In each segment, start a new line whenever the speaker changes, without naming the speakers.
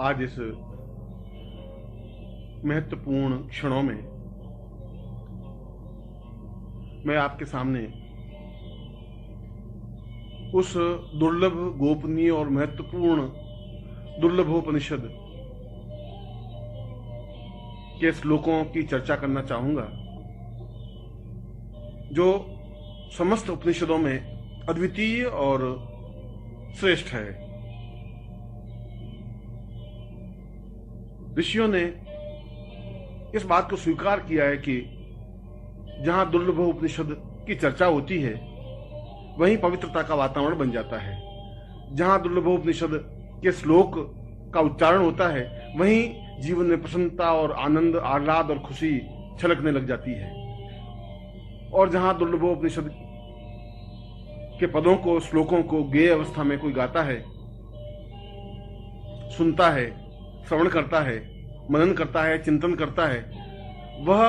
आज इस महत्वपूर्ण क्षणों में मैं आपके सामने उस दुर्लभ, गोपनीय और महत्वपूर्ण दुर्लभोपनिषद के श्लोकों की चर्चा करना चाहूंगा जो समस्त उपनिषदों में अद्वितीय और श्रेष्ठ है। ऋषियों ने इस बात को स्वीकार किया है कि जहां दुर्लभोपनिषद की चर्चा होती है वहीं पवित्रता का वातावरण बन जाता है। जहां दुर्लभोपनिषद के श्लोक का उच्चारण होता है वहीं जीवन में प्रसन्नता और आनंद, आह्लाद और खुशी छलकने लग जाती है। और जहां दुर्लभोपनिषद के पदों को, श्लोकों को गेय अवस्था में कोई गाता है, सुनता है, श्रवण करता है, मनन करता है, चिंतन करता है, वह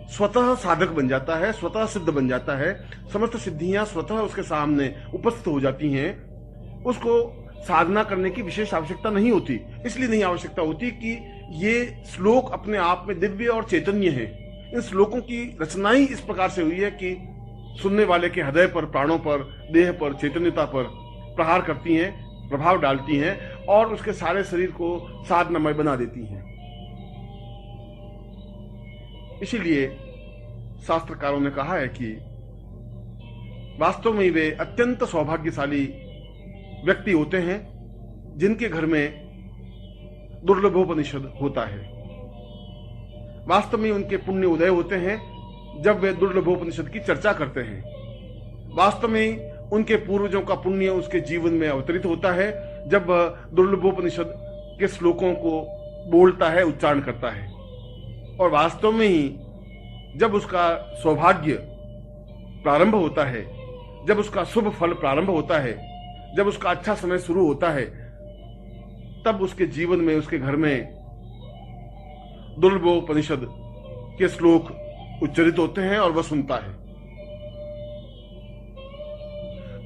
स्वतः साधक बन जाता है, स्वतः सिद्ध बन जाता है। समस्त सिद्धियां स्वतः उसके सामने उपस्थित हो जाती हैं। उसको साधना करने की विशेष आवश्यकता नहीं होती। इसलिए नहीं आवश्यकता होती कि ये श्लोक अपने आप में दिव्य और चैतन्य है। इन श्लोकों की रचना ही इस प्रकार से हुई है कि सुनने वाले के हृदय पर, प्राणों पर, देह पर, चैतन्यता पर प्रहार करती हैं, प्रभाव डालती हैं और उसके सारे शरीर को साधनामय बना देती हैं। इसीलिए शास्त्रकारों ने कहा है कि वास्तव में वे अत्यंत सौभाग्यशाली व्यक्ति होते हैं जिनके घर में दुर्लभोपनिषद होता है। वास्तव में उनके पुण्य उदय होते हैं जब वे दुर्लभोपनिषद की चर्चा करते हैं। वास्तव में उनके पूर्वजों का पुण्य उसके जीवन में अवतरित होता है जब वह दुर्लभोपनिषद के श्लोकों को बोलता है, उच्चारण करता है। और वास्तव में ही जब उसका सौभाग्य प्रारंभ होता है, जब उसका शुभ फल प्रारंभ होता है, जब उसका अच्छा समय शुरू होता है, तब उसके जीवन में, उसके घर में दुर्लभोपनिषद के श्लोक उच्चरित होते हैं और वह सुनता है।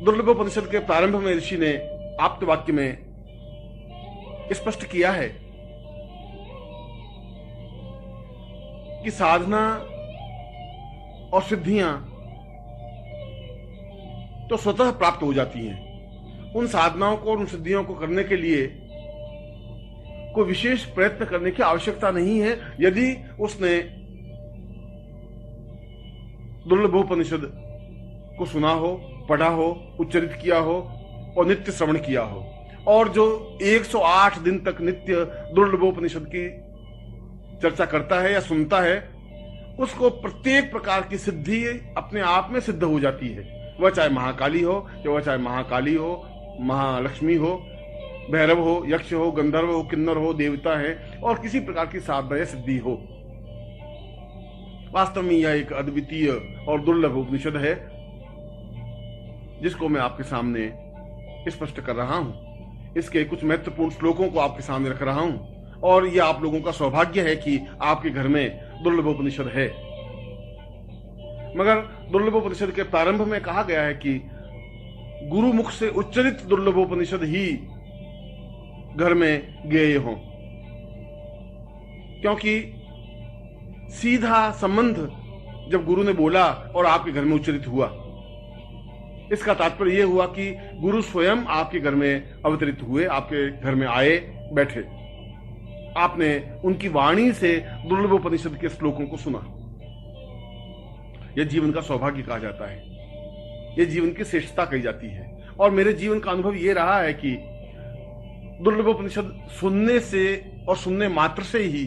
दुर्लभोपनिषद के प्रारंभ में ऋषि ने आप्तवाक्य में स्पष्ट किया है कि साधना और सिद्धियां तो स्वतः प्राप्त हो जाती हैं। उन साधनाओं को और उन सिद्धियों को करने के लिए कोई विशेष प्रयत्न करने की आवश्यकता नहीं है यदि उसने दुर्लभोपनिषद को सुना हो, पढ़ा हो, उच्चरित किया हो और नित्य श्रवण किया हो। और जो 108 दिन तक नित्य दुर्लभोपनिषद की चर्चा करता है या सुनता है, उसको प्रत्येक प्रकार की सिद्धि अपने आप में सिद्ध हो जाती है। वह चाहे महाकाली हो, या वह चाहे महाकाली हो, महालक्ष्मी हो, भैरव हो, यक्ष हो, गंधर्व हो, किन्नर हो, देवता है और किसी प्रकार की साधना या सिद्धि हो। वास्तव में यह एक अद्वितीय और दुर्लभ उपनिषद है जिसको मैं आपके सामने स्पष्ट कर रहा हूं। इसके कुछ महत्वपूर्ण श्लोकों को आपके सामने रख रहा हूं और यह आप लोगों का सौभाग्य है कि आपके घर में दुर्लभोपनिषद है। मगर दुर्लभोपनिषद के प्रारंभ में कहा गया है कि गुरु मुख से उच्चरित दुर्लभोपनिषद ही घर में गेय हो, क्योंकि सीधा संबंध जब गुरु ने बोला और आपके घर में उच्चरित हुआ, इसका तात्पर्य यह हुआ कि गुरु स्वयं आपके घर में अवतरित हुए, आपके घर में आए, बैठे। आपने उनकी वाणी से दुर्लभोपनिषद के श्लोकों को सुना। यह जीवन का सौभाग्य कहा जाता है, यह जीवन की श्रेष्ठता कही जाती है। और मेरे जीवन का अनुभव यह रहा है कि दुर्लभोपनिषद सुनने से और सुनने मात्र से ही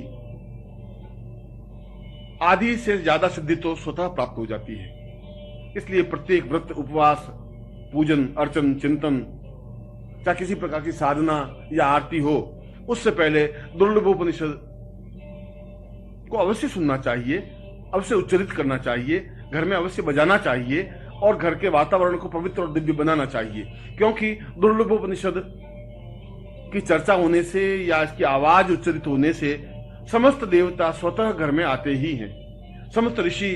आधी से ज्यादा सिद्धि तो स्वतः प्राप्त हो जाती है। इसलिए प्रत्येक व्रत, उपवास, पूजन, अर्चन, चिंतन, चाहे किसी प्रकार की साधना या आरती हो, उससे पहले दुर्लभोपनिषद को अवश्य सुनना चाहिए, अवश्य उच्चरित करना चाहिए, घर में अवश्य बजाना चाहिए और घर के वातावरण को पवित्र और दिव्य बनाना चाहिए। क्योंकि दुर्लभोपनिषद की चर्चा होने से या इसकी आवाज उच्चरित होने से समस्त देवता स्वतः घर में आते ही हैं। समस्त ऋषि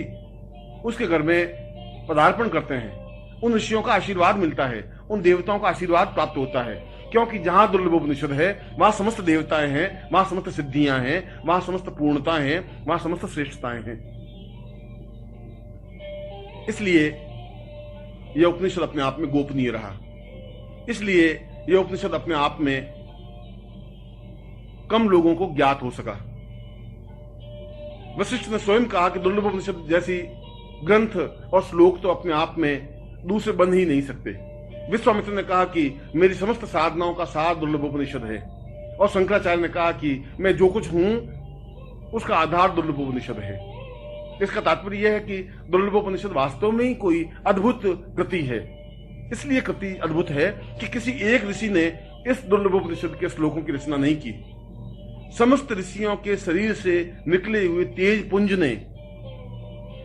उसके घर में पदार्पण करते हैं, उन ऋषियों का आशीर्वाद मिलता है, उन देवताओं का आशीर्वाद प्राप्त होता है। क्योंकि जहां दुर्लभोपनिषद है वहां समस्त देवताएं हैं, वहां समस्त सिद्धियां हैं, वहां समस्त पूर्णताएं हैं, वहां समस्त श्रेष्ठताएं हैं। इसलिए यह उपनिषद अपने आप में गोपनीय रहा। इसलिए यह उपनिषद अपने आप में कम लोगों को ज्ञात हो सका। वशिष्ठ ने स्वयं कहा कि दुर्लभोपनिषद जैसी ग्रंथ और श्लोक तो अपने आप में दूसरे बन ही नहीं सकते। विश्वामित्र ने कहा कि मेरी समस्त साधनाओं का सार दुर्लभोपनिषद है, और शंकराचार्य ने कहा कि मैं जो कुछ हूं उसका आधार दुर्लभोपनिषद है। इसका तात्पर्य यह है कि दुर्लभोपनिषद वास्तव में ही कोई अद्भुत कृति है। इसलिए कृति अद्भुत है कि किसी एक ऋषि ने इस दुर्लभोपनिषद के श्लोकों की रचना नहीं की। समस्त ऋषियों के शरीर से निकले हुए तेज पुंज ने,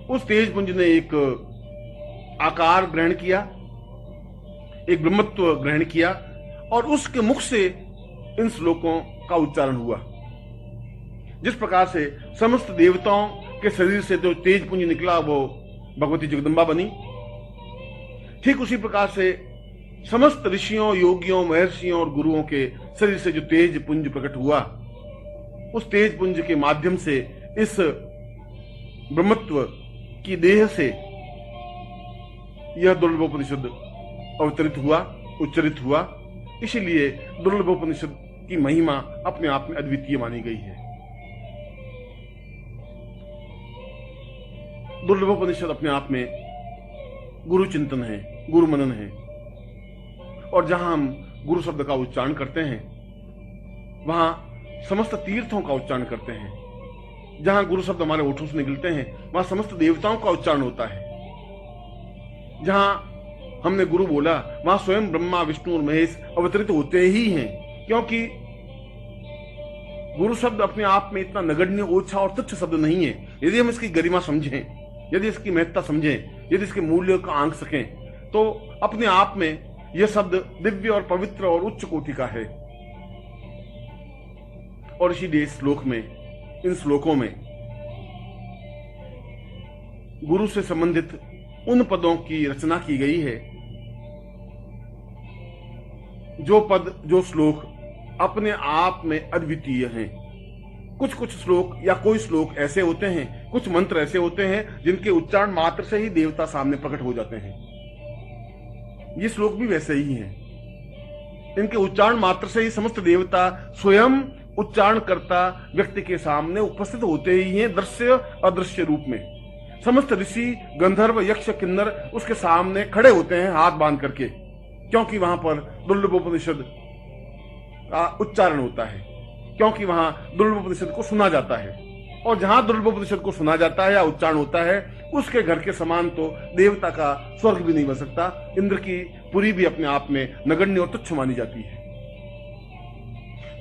उस तेज पुंज ने एक आकार ग्रहण किया, एक ब्रह्मत्व ग्रहण किया, और उसके मुख से इन श्लोकों का उच्चारण हुआ। जिस प्रकार से समस्त देवताओं के शरीर से जो तेज पुंज निकला वो भगवती जगदम्बा बनी, ठीक उसी प्रकार से समस्त ऋषियों, योगियों, महर्षियों और गुरुओं के शरीर से जो तेज पुंज प्रकट हुआ, उस तेज पुंज के माध्यम से इस ब्रह्मत्व की देह से यह दुर्लभोपनिषद अवतरित हुआ, उच्चरित हुआ। इसीलिए दुर्लभोपनिषद की महिमा अपने आप में अद्वितीय मानी गई है। दुर्लभोपनिषद अपने आप में गुरु चिंतन है, गुरु मनन है, और जहां हम गुरु शब्द का उच्चारण करते हैं वहां समस्त तीर्थों का उच्चारण करते हैं। जहां गुरु शब्द हमारे ओठों से निकलते हैं वहां समस्त देवताओं का उच्चारण होता है। जहां हमने गुरु बोला वहां स्वयं ब्रह्मा, विष्णु और महेश अवतरित होते ही हैं, क्योंकि गुरु शब्द अपने आप में इतना नगण्य, ओछा और तुच्छ शब्द नहीं है। यदि हम इसकी गरिमा समझें, यदि इसकी महत्ता समझें, यदि इसके मूल्य को आंक सकें, तो अपने आप में यह शब्द दिव्य और पवित्र और उच्च कोटि का है। और इसीलिए इस श्लोक में, इन श्लोकों में गुरु से संबंधित उन पदों की रचना की गई है जो पद, जो श्लोक अपने आप में अद्वितीय हैं। कुछ कुछ श्लोक या कोई श्लोक ऐसे होते हैं, कुछ मंत्र ऐसे होते हैं जिनके उच्चारण मात्र से ही देवता सामने प्रकट हो जाते हैं। ये श्लोक भी वैसे ही हैं। इनके उच्चारण मात्र से ही समस्त देवता स्वयं उच्चारण करता व्यक्ति के सामने उपस्थित होते ही हैं, दृश्य अदृश्य रूप में। समस्त ऋषि, गंधर्व, यक्ष, किन्नर उसके सामने खड़े होते हैं हाथ बांध करके, क्योंकि वहां पर दुर्लभोपनिषद का उच्चारण होता है, क्योंकि वहां दुर्लभोपनिषद को सुना जाता है। और जहां दुर्लभोपनिषद को सुना जाता है या उच्चारण होता है, उसके घर के समान तो देवता का स्वर्ग भी नहीं बन सकता। इंद्र की पुरी भी अपने आप में नगण्य और तुच्छ मानी जाती है,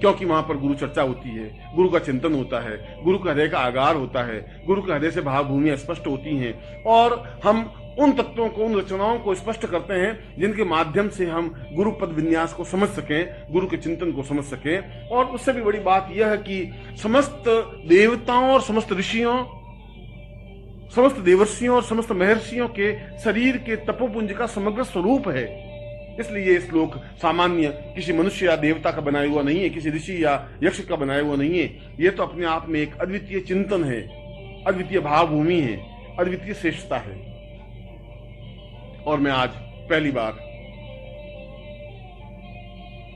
क्योंकि वहां पर गुरु चर्चा होती है, गुरु का चिंतन होता है, गुरु का हृदय का आगार होता है, गुरु के हृदय से भावभूमियां स्पष्ट होती हैं, और हम उन तत्वों को, उन रचनाओं को स्पष्ट करते हैं जिनके माध्यम से हम गुरु पद विन्यास को समझ सकें, गुरु के चिंतन को समझ सकें। और उससे भी बड़ी बात यह है कि समस्त देवताओं और समस्त ऋषियों, समस्त देवर्षियों और समस्त महर्षियों के शरीर के तपोपुंज का समग्र स्वरूप है। इसलिए ये श्लोक सामान्य किसी मनुष्य या देवता का बनाया हुआ नहीं है, किसी ऋषि या यक्ष का बनाया हुआ नहीं है। ये तो अपने आप में एक अद्वितीय चिंतन है, अद्वितीय भावभूमि है, अद्वितीय श्रेष्ठता है। और मैं आज पहली बार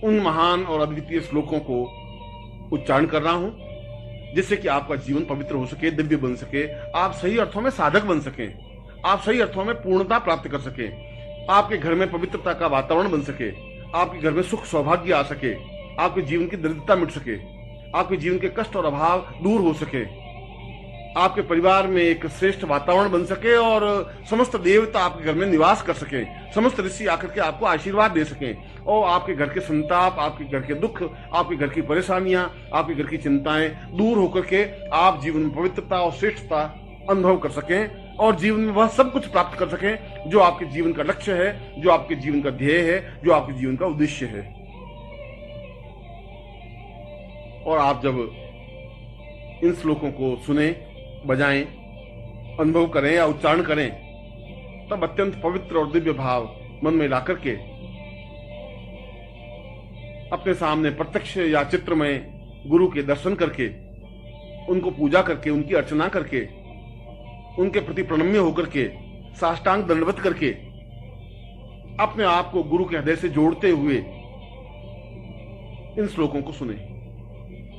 उन महान और अद्वितीय श्लोकों को उच्चारण कर रहा हूं, जिससे कि आपका जीवन पवित्र हो सके, दिव्य बन सके, आप सही अर्थों में साधक बन सकें, आप सही अर्थों में पूर्णता प्राप्त कर सकें, आपके घर में पवित्रता का वातावरण बन सके, आपके घर में सुख सौभाग्य आ सके, आपके जीवन की दरिद्रता मिट सके, आपके जीवन के कष्ट और अभाव दूर हो सके, आपके परिवार में एक श्रेष्ठ वातावरण बन सके, और समस्त देवता आपके घर में निवास कर सके, समस्त ऋषि आकर के आपको आशीर्वाद दे सकें, और आपके घर के संताप, आपके घर के दुख, आपके घर की परेशानियां, आपके घर की चिंताएं दूर होकर के आप जीवन में पवित्रता और श्रेष्ठता अनुभव कर सकें, और जीवन में वह सब कुछ प्राप्त कर सकें जो आपके जीवन का लक्ष्य है, जो आपके जीवन का ध्येय है, जो आपके जीवन का उद्देश्य है। और आप जब इन श्लोकों को सुने, बजाएं, अनुभव करें या उच्चारण करें, तब अत्यंत पवित्र और दिव्य भाव मन में ला करके अपने सामने प्रत्यक्ष या चित्र में गुरु के दर्शन करके, उनको पूजा करके, उनकी अर्चना करके, उनके प्रति प्रणम्य होकर के, साष्टांग दंडवत करके अपने आप को गुरु के हृदय से जोड़ते हुए इन श्लोकों को सुने।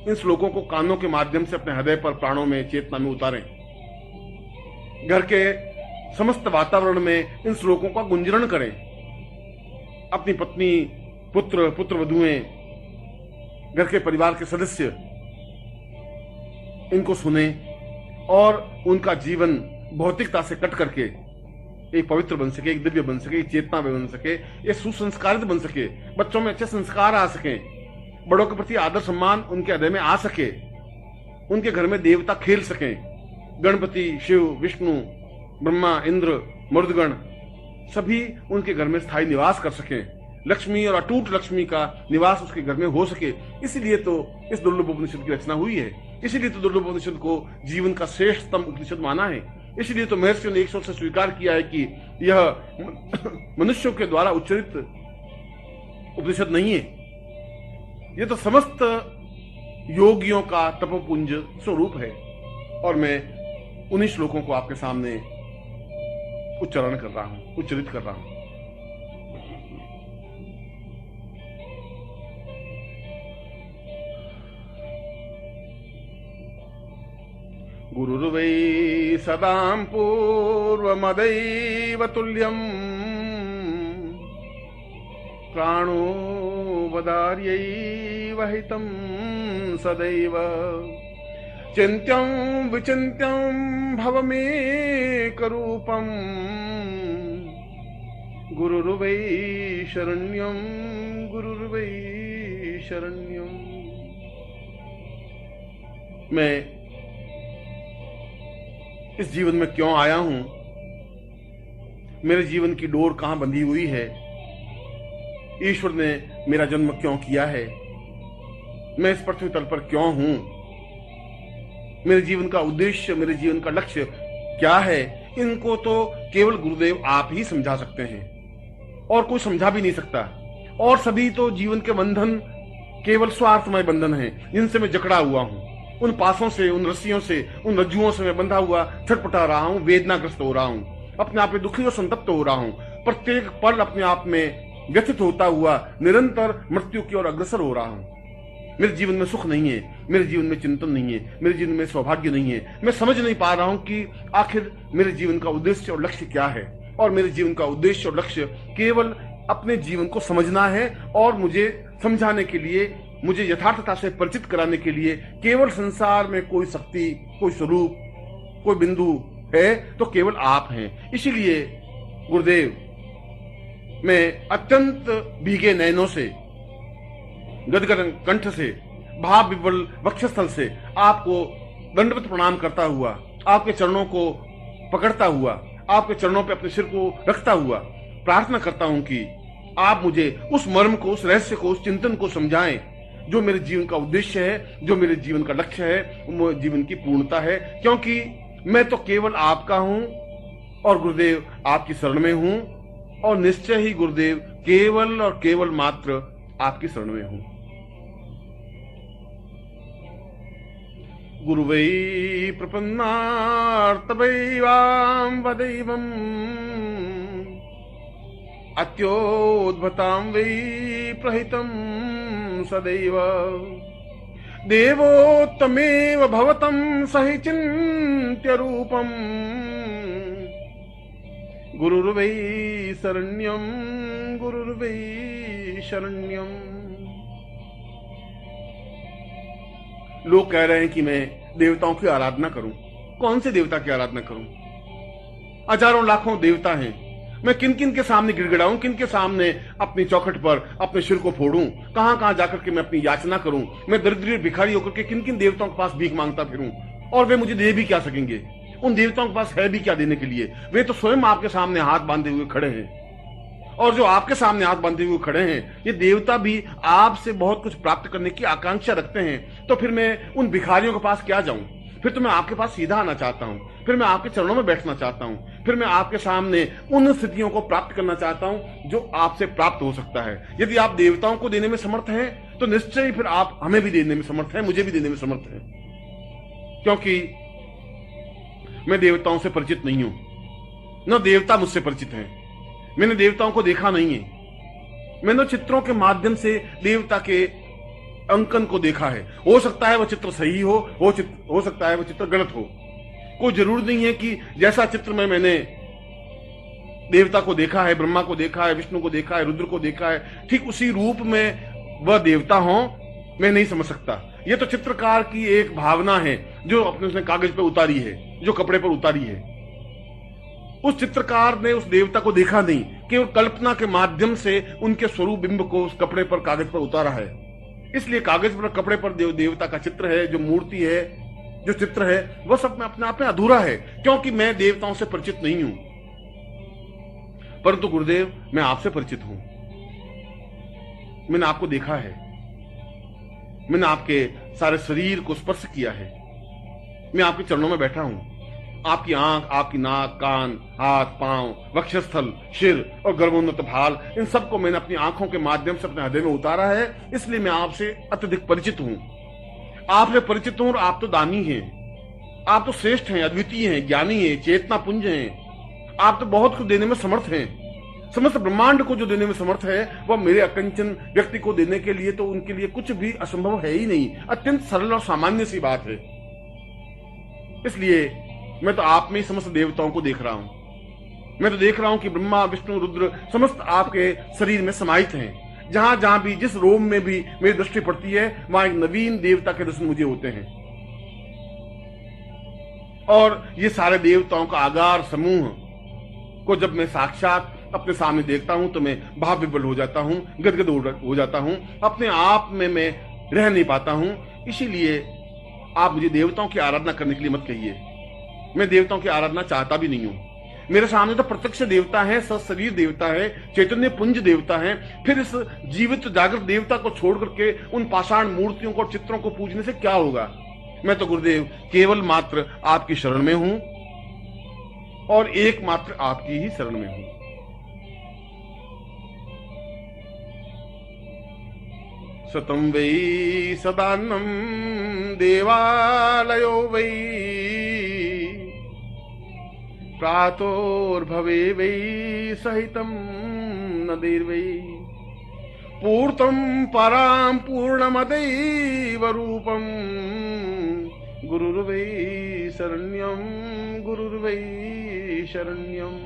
इन श्लोकों को कानों के माध्यम से अपने हृदय पर, प्राणों में, चेतना में उतारें। घर के समस्त वातावरण में इन श्लोकों का गुंजरण करें। अपनी पत्नी, पुत्र, पुत्रवधुएं, घर के परिवार के सदस्य इनको सुने और उनका जीवन भौतिकता से कट करके एक पवित्र बन सके, एक दिव्य बन सके, एक चेतना में बन सके, एक सुसंस्कारित बन सके, बच्चों में अच्छे संस्कार आ सके, बड़ों के प्रति आदर सम्मान उनके हृदय में आ सके, उनके घर में देवता खेल सकें, गणपति, शिव, विष्णु, ब्रह्मा, इंद्र, मरुदगण सभी उनके घर में स्थायी निवास कर सकें, लक्ष्मी और अटूट लक्ष्मी का निवास उसके घर में हो सके। इसलिए तो इस दुर्लभ उपनिषद की रचना हुई है। इसीलिए तो दुर्लभ उपनिषद को जीवन का श्रेष्ठतम उपनिषद माना है। इसलिए तो महर्षियों ने एक स्वर से स्वीकार किया है कि यह मनुष्यों के द्वारा उच्चरित उपनिषद नहीं है, यह तो समस्त योगियों का तपोपुंज स्वरूप है। और मैं उन्हीं श्लोकों को आपके सामने उच्चारण कर रहा हूं, उच्चरित कर रहा हूं। गुरुर्वै सदां पूर्वमदैव तुल्यम् प्राणो वदार्यैव हितं सदैव चिन्त्यं विचिन्त्यं भवमेकरूपम् गुरुर्वै शरण्यं गुरुर्वै शरण्यं। मैं इस जीवन में क्यों आया हूं, मेरे जीवन की डोर कहां बंधी हुई है, ईश्वर ने मेरा जन्म क्यों किया है, मैं इस पृथ्वी तल पर क्यों हूं, मेरे जीवन का उद्देश्य, मेरे जीवन का लक्ष्य क्या है, इनको तो केवल गुरुदेव आप ही समझा सकते हैं और कोई समझा भी नहीं सकता। और सभी तो जीवन के बंधन केवल स्वार्थमय बंधन हैं जिनसे मैं जकड़ा हुआ हूं। उन पासों से, उन रस्सियों से, उन रज्जुओं से मैं बंधा हुआ छटपटा रहा हूं, वेदनाग्रस्त हो रहा हूं, अपने आप में दुखी और संतप्त हो रहा हूं, प्रत्येक पल अपने आप में व्यथित होता हुआ निरंतर मृत्यु की ओर अग्रसर हो रहा हूं। मेरे जीवन में सुख नहीं है, मेरे जीवन में चिंतन नहीं है, मेरे जीवन में सौभाग्य नहीं है। मैं समझ नहीं पा रहा हूं कि आखिर मेरे जीवन का उद्देश्य और लक्ष्य क्या है। और मेरे जीवन का उद्देश्य और लक्ष्य केवल अपने जीवन को समझना है और मुझे समझाने के लिए, मुझे यथार्थता से परिचित कराने के लिए केवल संसार में कोई शक्ति, कोई स्वरूप, कोई बिंदु है तो केवल आप हैं। इसीलिए गुरुदेव, मैं अत्यंत भीगे नयनों से, गदगद कंठ से, भाव विवल वक्षस्थल से आपको दंडवत प्रणाम करता हुआ, आपके चरणों को पकड़ता हुआ, आपके चरणों पे अपने सिर को रखता हुआ प्रार्थना करता हूं कि आप मुझे उस मर्म को, उस रहस्य को, उस चिंतन को समझाएं जो मेरे जीवन का उद्देश्य है, जो मेरे जीवन का लक्ष्य है, वो जीवन की पूर्णता है। क्योंकि मैं तो केवल आपका हूं और गुरुदेव आपकी शरण में हूं, और निश्चय ही गुरुदेव केवल और केवल मात्र आपकी शरण में हूं। गुरुवै प्रपन्नार्तवैवां वदैवम् अत्योद्भतां वै प्रहितं सदैव देवोत्तमेव भवतं सहि चिन्त्य रूपम् गुरुर्वै शरण्यं गुरुर्वै शरण्यम्। लोग कह रहे हैं कि मैं देवताओं की आराधना करूं। कौन से देवता की आराधना करूं? हजारों लाखों देवता हैं। मैं किन किन के सामने गिड़गिड़ाऊं, किन के सामने अपनी चौखट पर अपने सिर को फोड़ूं, कहां कहां जाकर के मैं अपनी याचना करूं? मैं दरिद्र भिखारी होकर के किन किन देवताओं के पास भीख मांगता फिरूं, और वे मुझे दे भी क्या सकेंगे? उन देवताओं के पास है भी क्या देने के लिए? वे तो स्वयं आपके सामने हाथ बांधे हुए खड़े हैं। और जो आपके सामने हाथ बांधे हुए खड़े हैं, ये देवता भी आपसे बहुत कुछ प्राप्त करने की आकांक्षा रखते हैं। तो फिर मैं उन भिखारियों के पास क्या जाऊं? फिर तो मैं आपके पास सीधा आना चाहता हूं, फिर मैं आपके चरणों में बैठना चाहता हूं, फिर मैं आपके सामने उन स्थितियों को प्राप्त करना चाहता हूं जो आपसे प्राप्त हो सकता है। यदि आप देवताओं को देने में समर्थ हैं तो निश्चय ही फिर आप हमें भी देने में समर्थ हैं, मुझे भी देने में समर्थ हैं, क्योंकि मैं देवताओं से परिचित नहीं हूं, न देवता मुझसे परिचित हैं। मैंने देवताओं को देखा नहीं है, मैंने चित्रों के माध्यम से देवता के अंकन को देखा है। हो सकता है वह चित्र सही हो सकता है वह चित्र गलत हो। कोई जरूर नहीं है कि जैसा चित्र में मैंने देवता को देखा है, ब्रह्मा को देखा है, विष्णु को देखा है, रुद्र को देखा है, ठीक उसी रूप में वह देवता हो, मैं नहीं समझ सकता। यह तो चित्रकार की एक भावना है जो अपने उसने कागज पर उतारी है, जो कपड़े पर उतारी है। उस चित्रकार ने उस देवता को देखा नहीं, केवल कल्पना के माध्यम से उनके स्वरूप बिंब को उस कपड़े पर, कागज पर उतारा है। इसलिए कागज पर, कपड़े पर देवता का चित्र है, जो मूर्ति है, जो चित्र है, वह सब में अपने आप में अधूरा है, क्योंकि मैं देवताओं से परिचित नहीं हूं। परंतु गुरुदेव, मैं आपसे परिचित हूं। मैंने आपको देखा है, मैंने आपके सारे शरीर को स्पर्श किया है। मैं आपके चरणों में बैठा हूं। आपकी आंख, आपकी नाक, कान, हाथ, पांव, वक्षस्थल, सिर और गर्भोन्नत भाल, इन सबको मैंने अपनी आंखों के माध्यम से अपने हृदय में उतारा है। इसलिए मैं आपसे अत्यधिक परिचित हूं। आपसे परिचित हूं और आप तो दानी हैं, आप तो श्रेष्ठ हैं, अद्वितीय हैं, ज्ञानी हैं, चेतना पुंज हैं। आप तो बहुत कुछ देने में समर्थ हैं। समस्त ब्रह्मांड को जो देने में समर्थ है, वह मेरे अकंचन व्यक्ति को देने के लिए तो उनके लिए कुछ भी असंभव है ही नहीं। अत्यंत सरल और सामान्य सी बात है। इसलिए मैं तो आप में ही समस्त देवताओं को देख रहा हूं। मैं तो देख रहा हूं कि ब्रह्मा, विष्णु, रुद्र समस्त आपके शरीर में समाहित हैं। जहां जहां भी, जिस रोम में भी मेरी दृष्टि पड़ती है, वहां एक नवीन देवता के दर्शन मुझे होते हैं। और ये सारे देवताओं का आगार समूह को जब मैं साक्षात अपने सामने देखता हूं तो मैं भाव विवल हो जाता हूं, गदगद हो जाता हूं, अपने आप में मैं रह नहीं पाता हूं। इसीलिए आप मुझे देवताओं की आराधना करने के लिए मत कहिए। मैं देवताओं की आराधना चाहता भी नहीं हूं। मेरे सामने तो प्रत्यक्ष देवता है, सशरीर देवता है, चैतन्य पुंज देवता है। फिर इस जीवित जागृत देवता को छोड़ करके उन पाषाण मूर्तियों को, चित्रों को पूजने से क्या होगा। मैं तो गुरुदेव केवल मात्र आपकी शरण में हूं और एकमात्र आपकी ही शरण में हूं। सतम वै सदान्नम देवालयो वै प्रातोर्भवे वै सहितं नदीर्वै पूर्तं परां पूर्णमदैव रूपं गुरुर्वै शरण्यं गुरुर्वै शरण्यम।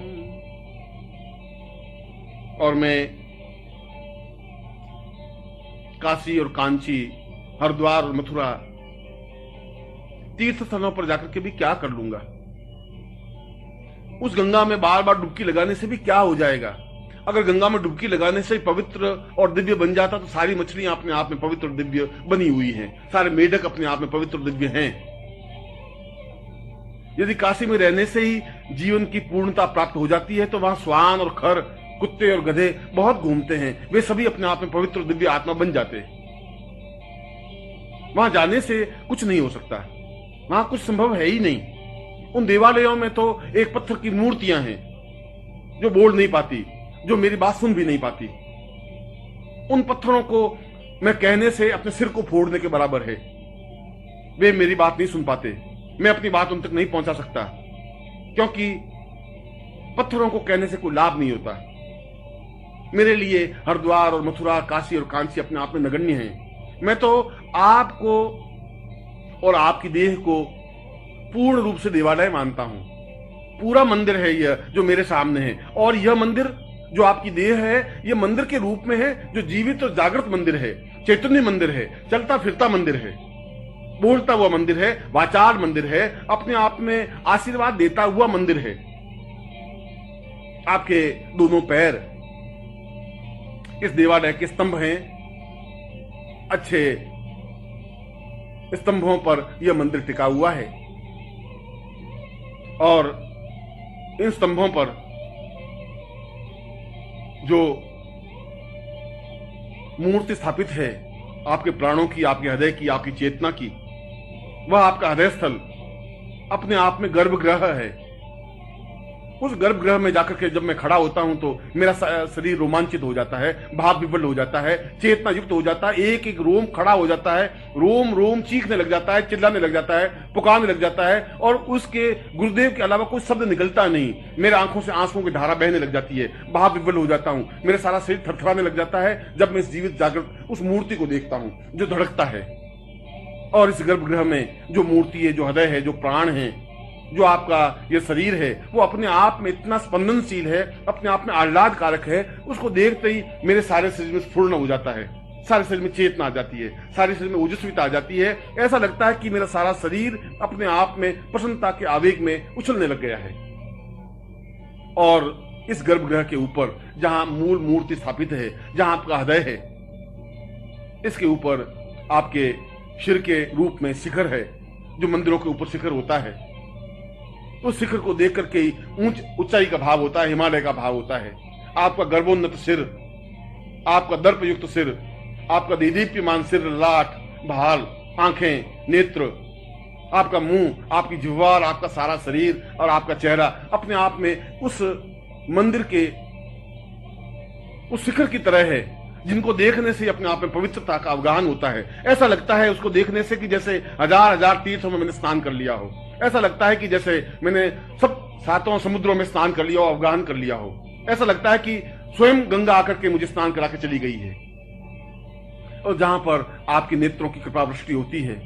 और मैं काशी और कांची, हरिद्वार और मथुरा तीर्थ स्थलों पर जाकर के भी क्या कर लूंगा। उस गंगा में बार बार डुबकी लगाने से भी क्या हो जाएगा। अगर गंगा में डुबकी लगाने से पवित्र और दिव्य बन जाता तो सारी मछलियां अपने आप में पवित्र और दिव्य बनी हुई हैं, सारे मेढक अपने आप में पवित्र और दिव्य हैं। यदि काशी में रहने से ही जीवन की पूर्णता प्राप्त हो जाती है तो वहां श्वान और खर, कुत्ते और गधे बहुत घूमते हैं, वे सभी अपने आप में पवित्र और दिव्य आत्मा बन जाते हैं। वहां जाने से कुछ नहीं हो सकता, वहां कुछ संभव है ही नहीं। उन देवालयों में तो एक पत्थर की मूर्तियां हैं जो बोल नहीं पाती, जो मेरी बात सुन भी नहीं पाती। उन पत्थरों को मैं कहने से अपने सिर को फोड़ने के बराबर है। वे मेरी बात नहीं सुन पाते, मैं अपनी बात उन तक नहीं पहुंचा सकता, क्योंकि पत्थरों को कहने से कोई लाभ नहीं होता। मेरे लिए हरिद्वार और मथुरा, काशी और कांची अपने आप में नगण्य हैं। मैं तो आपको और आपकी देह को पूर्ण रूप से देवालय मानता हूं। पूरा मंदिर है यह जो मेरे सामने है, और यह मंदिर जो आपकी देह है, यह मंदिर के रूप में है, जो जीवित और जागृत मंदिर है, चैतन्य मंदिर है, चलता फिरता मंदिर है, बोलता हुआ मंदिर है, वाचाल मंदिर है, अपने आप में आशीर्वाद देता हुआ मंदिर है। आपके दोनों पैर इस देवालय के स्तंभ हैं। अच्छे स्तंभों पर यह मंदिर टिका हुआ है और इन स्तंभों पर जो मूर्ति स्थापित है आपके प्राणों की, आपके हृदय की, आपकी चेतना की, वह आपका हृदय स्थल अपने आप में गर्भगृह है। उस गर्भगृह में जाकर के जब मैं खड़ा होता हूं तो मेरा शरीर रोमांचित हो जाता है, भाव विवल हो जाता है, चेतना युक्त हो जाता है, एक एक रोम खड़ा हो जाता है, रोम रोम चीखने लग जाता है, चिल्लाने लग जाता है, पुकारने लग जाता है, और उसके गुरुदेव के अलावा कोई शब्द निकलता नहीं। मेरे आंखों से आंसुओं की धारा बहने लग जाती है, भाव विवल हो जाता हूं, मेरा सारा शरीर थरथराने लग जाता है जब मैं इस जीवित जागृत उस मूर्ति को देखता हूं जो धड़कता है। और इस गर्भगृह में जो मूर्ति है, जो हृदय है, जो प्राण है, जो आपका ये शरीर है, वो अपने आप में इतना स्पंदनशील है, अपने आप में आह्लाद कारक है, उसको देखते ही मेरे सारे शरीर में स्फुरण हो जाता है, सारे शरीर में चेतना आ जाती है, सारे शरीर में ओजस्विता आ जाती है। ऐसा लगता है कि मेरा सारा शरीर अपने आप में प्रसन्नता के आवेग में उछलने लग गया है। और इस गर्भगृह के ऊपर जहां मूल मूर्ति स्थापित है, जहां आपका हृदय है, इसके ऊपर आपके शिर के रूप में शिखर है, जो मंदिरों के ऊपर शिखर होता है। उस शिखर को देख करके ही ऊंचाई का भाव होता है, हिमालय का भाव होता है। आपका गर्भोन्नत सिर, आपका दर्पयुक्त सिर, आपका दीदीप्यमान सिर, लाट, भाल, आंखें, नेत्र, आपका मुंह, आपकी जिह्वा, आपका सारा शरीर और आपका चेहरा अपने आप में उस मंदिर के उस शिखर की तरह है, जिनको देखने से अपने आप में पवित्रता का अवगाहन होता है। ऐसा लगता है उसको देखने से कि जैसे हजार हजार तीर्थों में मैंने स्नान कर लिया हो। ऐसा लगता है कि जैसे मैंने सब सातों समुद्रों में स्नान कर लिया हो, अवगाहन कर लिया हो। ऐसा लगता है कि स्वयं गंगा आकर के मुझे स्नान करा के चली गई है। और जहां पर आपके नेत्रों की कृपा वृष्टि होती है,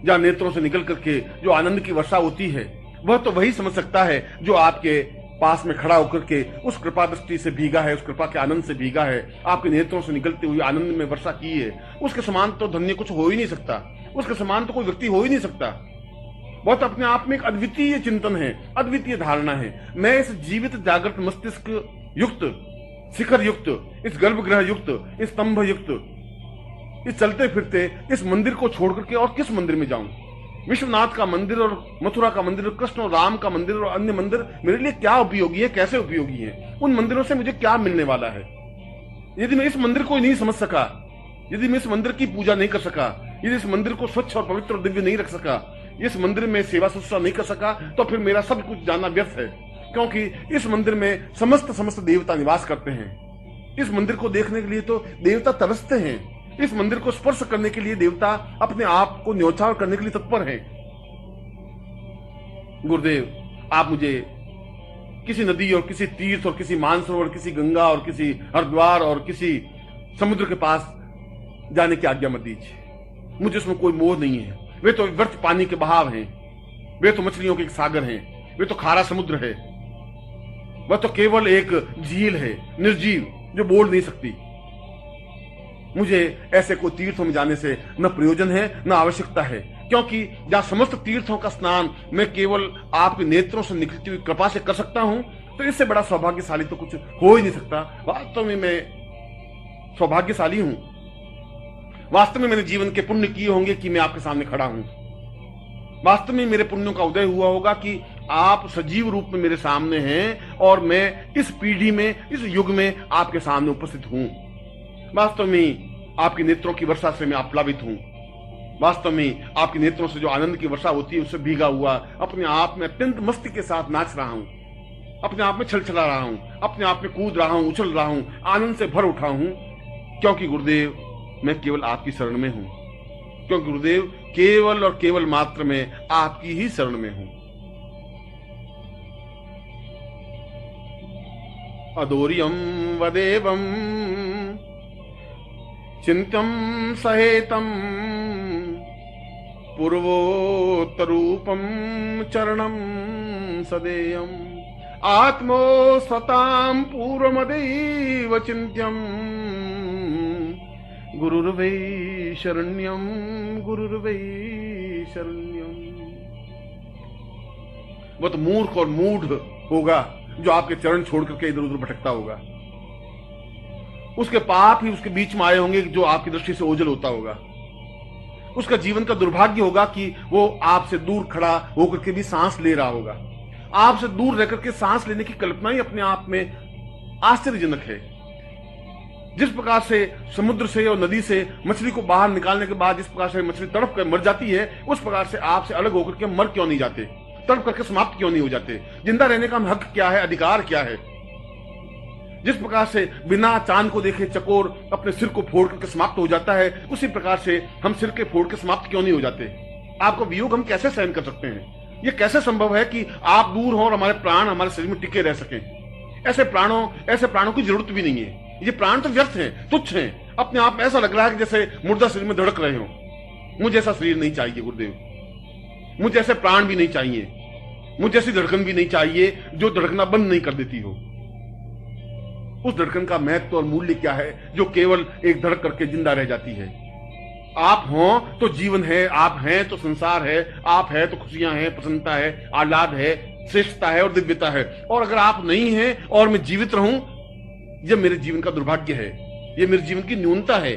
जहां नेत्रों से निकल करके जो आनंद की वर्षा होती है, वह तो वही समझ सकता है जो आपके पास में खड़ा होकर के उस कृपा दृष्टि से भीगा है, उस कृपा के आनंद से भीगा है, आपके नेत्रों से निकलते हुए आनंद में वर्षा की है। उसके समान तो धन्य कुछ हो ही नहीं सकता, उसके समान तो कोई व्यक्ति हो ही नहीं सकता। बहुत अपने आप में एक अद्वितीय चिंतन है, अद्वितीय धारणा है। मैं इस जीवित जागृत मस्तिष्क युक्त, शिखर युक्त, इस गर्भगृह युक्त, इस स्तंभ युक्त, इस चलते फिरते इस मंदिर को छोड़ करके और किस मंदिर में जाऊं? विश्वनाथ का मंदिर और मथुरा का मंदिर, कृष्ण और राम का मंदिर और अन्य मंदिर मेरे लिए क्या उपयोगी है, कैसे उपयोगी है? उन मंदिरों से मुझे क्या मिलने वाला है? यदि मैं इस मंदिर को नहीं समझ सका, यदि मैं इस मंदिर की पूजा नहीं कर सका, यदि इस मंदिर को स्वच्छ और पवित्र और दिव्य नहीं रख सका, इस मंदिर में सेवा शुश्रूषा नहीं कर सका, तो फिर मेरा सब कुछ जानना व्यर्थ है। क्योंकि इस मंदिर में समस्त देवता निवास करते हैं। इस मंदिर को देखने के लिए तो देवता तरसते हैं, इस मंदिर को स्पर्श करने के लिए देवता अपने आप को न्योछावर करने के लिए तत्पर हैं। गुरुदेव, आप मुझे किसी नदी और किसी तीर्थ और किसी मानसरोवर, किसी गंगा और किसी हरिद्वार और किसी समुद्र के पास जाने की आज्ञा मत दीजिए। मुझे उसमें कोई मोह नहीं है। वे तो व्यर्थ पानी के बहाव हैं, वे तो मछलियों के एक सागर हैं, वे तो खारा समुद्र है, वह तो केवल एक झील है, निर्जीव, जो बोल नहीं सकती। मुझे ऐसे कोई तीर्थों में जाने से न प्रयोजन है, न आवश्यकता है, क्योंकि जहां समस्त तीर्थों का स्नान मैं केवल आपके नेत्रों से निकलती हुई कृपा से कर सकता हूं, तो इससे बड़ा सौभाग्यशाली तो कुछ हो ही नहीं सकता। वास्तव में मैं सौभाग्यशाली हूं। वास्तव में मैंने जीवन के पुण्य किए होंगे कि मैं आपके सामने खड़ा हूं। वास्तव में मेरे पुण्यों का उदय हुआ होगा कि आप सजीव रूप में मेरे सामने हैं और मैं इस पीढ़ी में, इस युग में आपके सामने उपस्थित हूं। वास्तव में आपके नेत्रों की वर्षा से मैं आप्लावित हूं। वास्तव में आपके नेत्रों से जो आनंद की वर्षा होती है उससे भीगा हुआ अपने आप में अत्यंत मस्ती के साथ नाच रहा हूं, अपने आप में छलछला रहा हूं, अपने आप में कूद रहा हूं, उछल रहा हूं, आनंद से भर उठा हूं, क्योंकि गुरुदेव मैं केवल आपकी शरण में हूं। क्योंकि गुरुदेव केवल और केवल मात्र मैं आपकी ही शरण में हूं। अदोर्यम वदेवम चिंत्यम सहेतम पूर्वोत्तरूपम चरणम सदेयम आत्मोस्वतां पूर्वमदैव चिंत्यम गुरुर्वै शरण्यम गुरुर्वै शरण्यम। वो तो मूर्ख और मूढ़ होगा जो आपके चरण छोड़ करके इधर उधर भटकता होगा। उसके पाप ही उसके बीच में आए होंगे जो आपकी दृष्टि से ओझल होता होगा। उसका जीवन का दुर्भाग्य होगा कि वो आपसे दूर खड़ा होकर के भी सांस ले रहा होगा। आपसे दूर रहकर के सांस लेने की कल्पना ही अपने आप में आश्चर्यजनक है। जिस प्रकार से समुद्र से और नदी से मछली को बाहर निकालने के बाद जिस प्रकार से मछली तड़प कर मर जाती है, उस प्रकार से आपसे अलग होकर के मर क्यों नहीं जाते? तड़प करके समाप्त क्यों नहीं हो जाते? जिंदा रहने का हक क्या है, अधिकार क्या है? जिस प्रकार से बिना चांद को देखे चकोर अपने सिर को फोड़ करके समाप्त हो जाता है, उसी प्रकार से हम सिर के फोड़ के समाप्त क्यों नहीं हो जाते? आपका वियोग हम कैसे सहन कर सकते हैं? ये कैसे संभव है कि आप दूर हो और हमारे प्राण हमारे शरीर में टिके रह सकें? ऐसे प्राणों की जरूरत भी नहीं है। ये प्राण तो व्यर्थ हैं, तुच्छ हैं। अपने आप में ऐसा लग रहा है कि जैसे मुर्दा शरीर में धड़क रहे हो। मुझे ऐसा शरीर नहीं चाहिए गुरुदेव, मुझे ऐसे प्राण भी नहीं चाहिए, मुझे ऐसी धड़कन भी नहीं चाहिए जो धड़कना बंद नहीं कर देती हो। उस धड़कन का महत्व और मूल्य क्या है जो केवल एक धड़क करके जिंदा रह जाती है? आप हो तो जीवन है, आप हैं तो संसार है, आप है तो खुशियां हैं, प्रसन्नता है, आह्लाद है, श्रेष्ठता है और दिव्यता है। और अगर आप नहीं हैं और मैं जीवित रहूं, यह मेरे जीवन का दुर्भाग्य है, यह मेरे जीवन की न्यूनता है,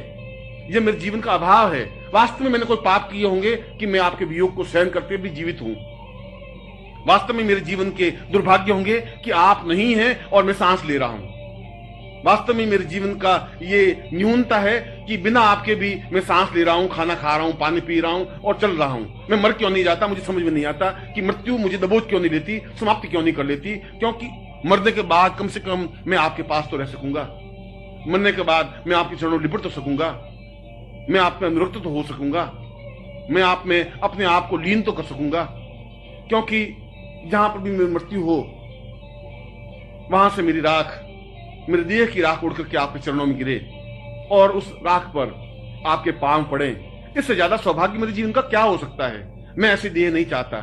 यह मेरे जीवन का अभाव है। वास्तव में मैंने कोई पाप किए होंगे कि मैं आपके वियोग को सहन करते भी जीवित हूं। वास्तव में मेरे जीवन के दुर्भाग्य होंगे कि आप नहीं हैं और मैं सांस ले रहा हूं। वास्तव में मेरे जीवन का ये न्यूनता है कि बिना आपके भी मैं सांस ले रहा हूं, खाना खा रहा हूं, पानी पी रहा हूं और चल रहा हूं। मैं मर क्यों नहीं जाता? मुझे समझ में नहीं आता कि मृत्यु मुझे दबोच क्यों नहीं लेती, समाप्ति क्यों नहीं कर लेती? क्योंकि मरने के बाद कम से कम मैं आपके पास तो रह सकूंगा, मरने के बाद मैं आपके चरणों लिपट तो सकूंगा, मैं आप में अनुरक्त तो हो सकूंगा, मैं आप में अपने आप को लीन तो कर सकूंगा। क्योंकि जहां पर भी मेरी मृत्यु हो, वहां से मेरी राख, मेरे देह की राख उड़ करके आपके चरणों में गिरे और उस राख पर आपके पांव पड़े। इससे ज्यादा सौभाग्य मेरे जीवन का क्या हो सकता है? मैं ऐसी देह नहीं चाहता,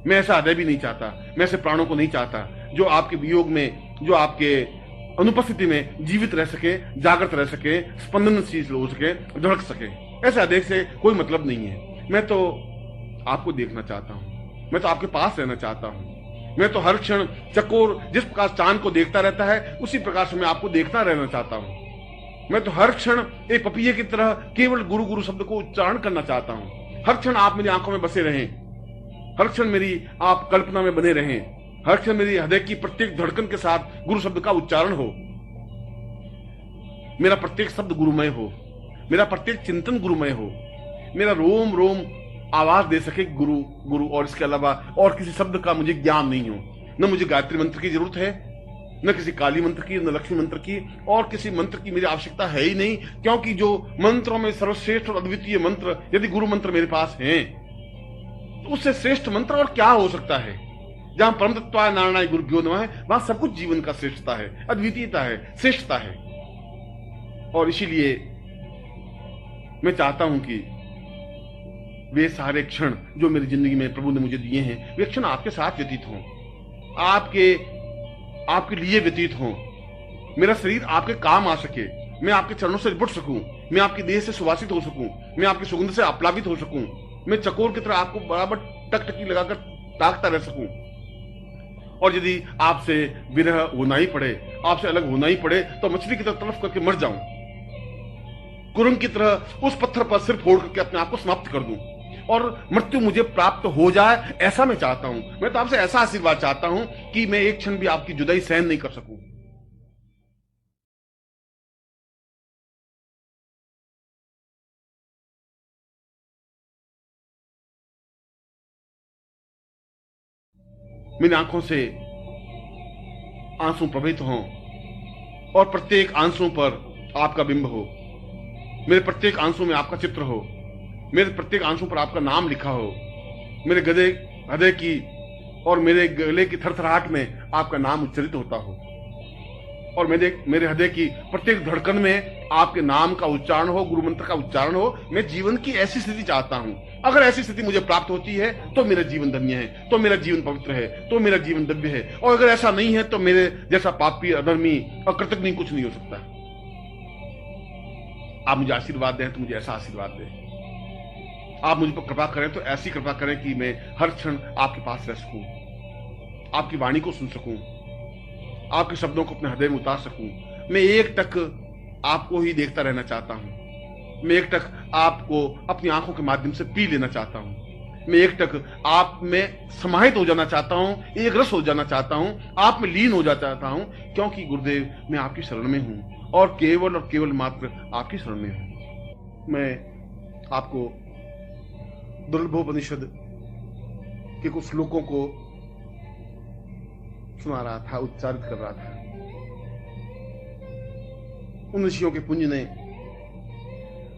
मैं ऐसा हृदय भी नहीं चाहता, मैं ऐसे प्राणों को नहीं चाहता जो आपके वियोग में, जो आपके अनुपस्थिति में जीवित रह सके, जागृत रह सके, स्पंदनशील हो सके, धड़क सके। ऐसे हृदय से कोई मतलब नहीं है। मैं तो आपको देखना चाहता हूं, मैं तो आपके पास रहना चाहता हूं। मैं तो हर क्षण चकोर जिस प्रकार चांद को देखता रहता है, उसी प्रकार से मैं आपको देखता रहना चाहता हूं। मैं तो हर क्षण एक पपीहे की तरह केवल गुरु गुरु शब्द को उच्चारण करना चाहता हूं। हर क्षण आप मेरी आंखों में बसे रहें, हर क्षण मेरी आप कल्पना में बने रहें, हर क्षण मेरी हृदय की प्रत्येक धड़कन के साथ गुरु शब्द का उच्चारण हो, मेरा प्रत्येक शब्द गुरुमय हो, मेरा प्रत्येक चिंतन गुरुमय हो, मेरा रोम रोम आवाज दे सके गुरु गुरु, और इसके अलावा और किसी शब्द का मुझे ज्ञान नहीं हो। न मुझे गायत्री मंत्र की जरूरत है, न किसी काली मंत्र की, न लक्ष्मी मंत्र की, और किसी मंत्र की मेरी आवश्यकता है ही नहीं। क्योंकि जो मंत्रों में सर्वश्रेष्ठ और अद्वितीय मंत्र यदि गुरु मंत्र मेरे पास हैं, तो उससे श्रेष्ठ मंत्र और क्या हो सकता है? जहां परम तत्वाय नारायणाय गुरुभ्यो नमः है, वहां सब कुछ जीवन का श्रेष्ठता है, अद्वितीयता है, श्रेष्ठता है। और इसीलिए मैं चाहता हूं कि वे सारे क्षण जो मेरी जिंदगी में प्रभु ने मुझे दिए हैं, वे क्षण आपके साथ व्यतीत हों, आपके लिए व्यतीत हों। मेरा शरीर आपके काम आ सके, मैं आपके चरणों से लिपट सकूं, मैं आपकी देह से सुवासित हो सकूं, मैं आपकी सुगंध से आप्लावित हो सकूं, मैं चकोर की तरह आपको बराबर टकटकी लगाकर ताकता रह सकूं। और यदि आपसे विरह होना ही पड़े, आपसे अलग होना ही पड़े, तो मछली की तरह तड़फ करके मर जाऊं, कुरंग की तरह उस पत्थर पर सिर फोड़ करके अपने आप को समाप्त कर दूं और मृत्यु मुझे प्राप्त हो जाए, ऐसा मैं चाहता हूं। मैं तो आपसे ऐसा आशीर्वाद चाहता हूं कि मैं एक क्षण भी आपकी जुदाई सहन नहीं कर सकूं। मेरी आंखों से आंसू प्रवाहित हों और प्रत्येक आंसू पर आपका बिंब हो, मेरे प्रत्येक आंसू में आपका चित्र हो, मेरे प्रत्येक आंसू पर आपका नाम लिखा हो, मेरे हृदय की और मेरे गले की थरथराहट में आपका नाम उच्चरित होता हो, और मेरे हृदय की प्रत्येक धड़कन में आपके नाम का उच्चारण हो, गुरु मंत्र का उच्चारण हो। मैं जीवन की ऐसी स्थिति चाहता हूं। अगर ऐसी स्थिति मुझे प्राप्त होती है तो मेरा जीवन धन्य है, तो मेरा जीवन पवित्र है, तो मेरा जीवन दिव्य है। और अगर ऐसा नहीं है तो मेरे जैसा पापी, अधर्मी और कृतज्ञ कुछ नहीं हो सकता। आप मुझे आशीर्वाद दें तो मुझे ऐसा आशीर्वाद दें, आप मुझ पर कृपा करें तो ऐसी कृपा करें कि मैं हर क्षण आपके पास रह सकूं, आपकी वाणी को सुन सकूं, आपके शब्दों को अपने हृदय में उतार सकूं। मैं एक टक आपको ही देखता रहना चाहता हूं, मैं एक टक आपको अपनी आंखों के माध्यम से पी लेना चाहता हूं, मैं एक टक आप में समाहित हो जाना चाहता हूं, एक रस हो जाना चाहता हूं, आप में लीन हो जाना चाहता हूं। क्योंकि गुरुदेव मैं आपकी शरण में हूं और केवल मात्र आपकी शरण में हूं। मैं आपको दुर्लभोपनिषद के कुछ श्लोकों को सुना रहा था, उच्चारित कर रहा था। उन ऋषियों के पुंज ने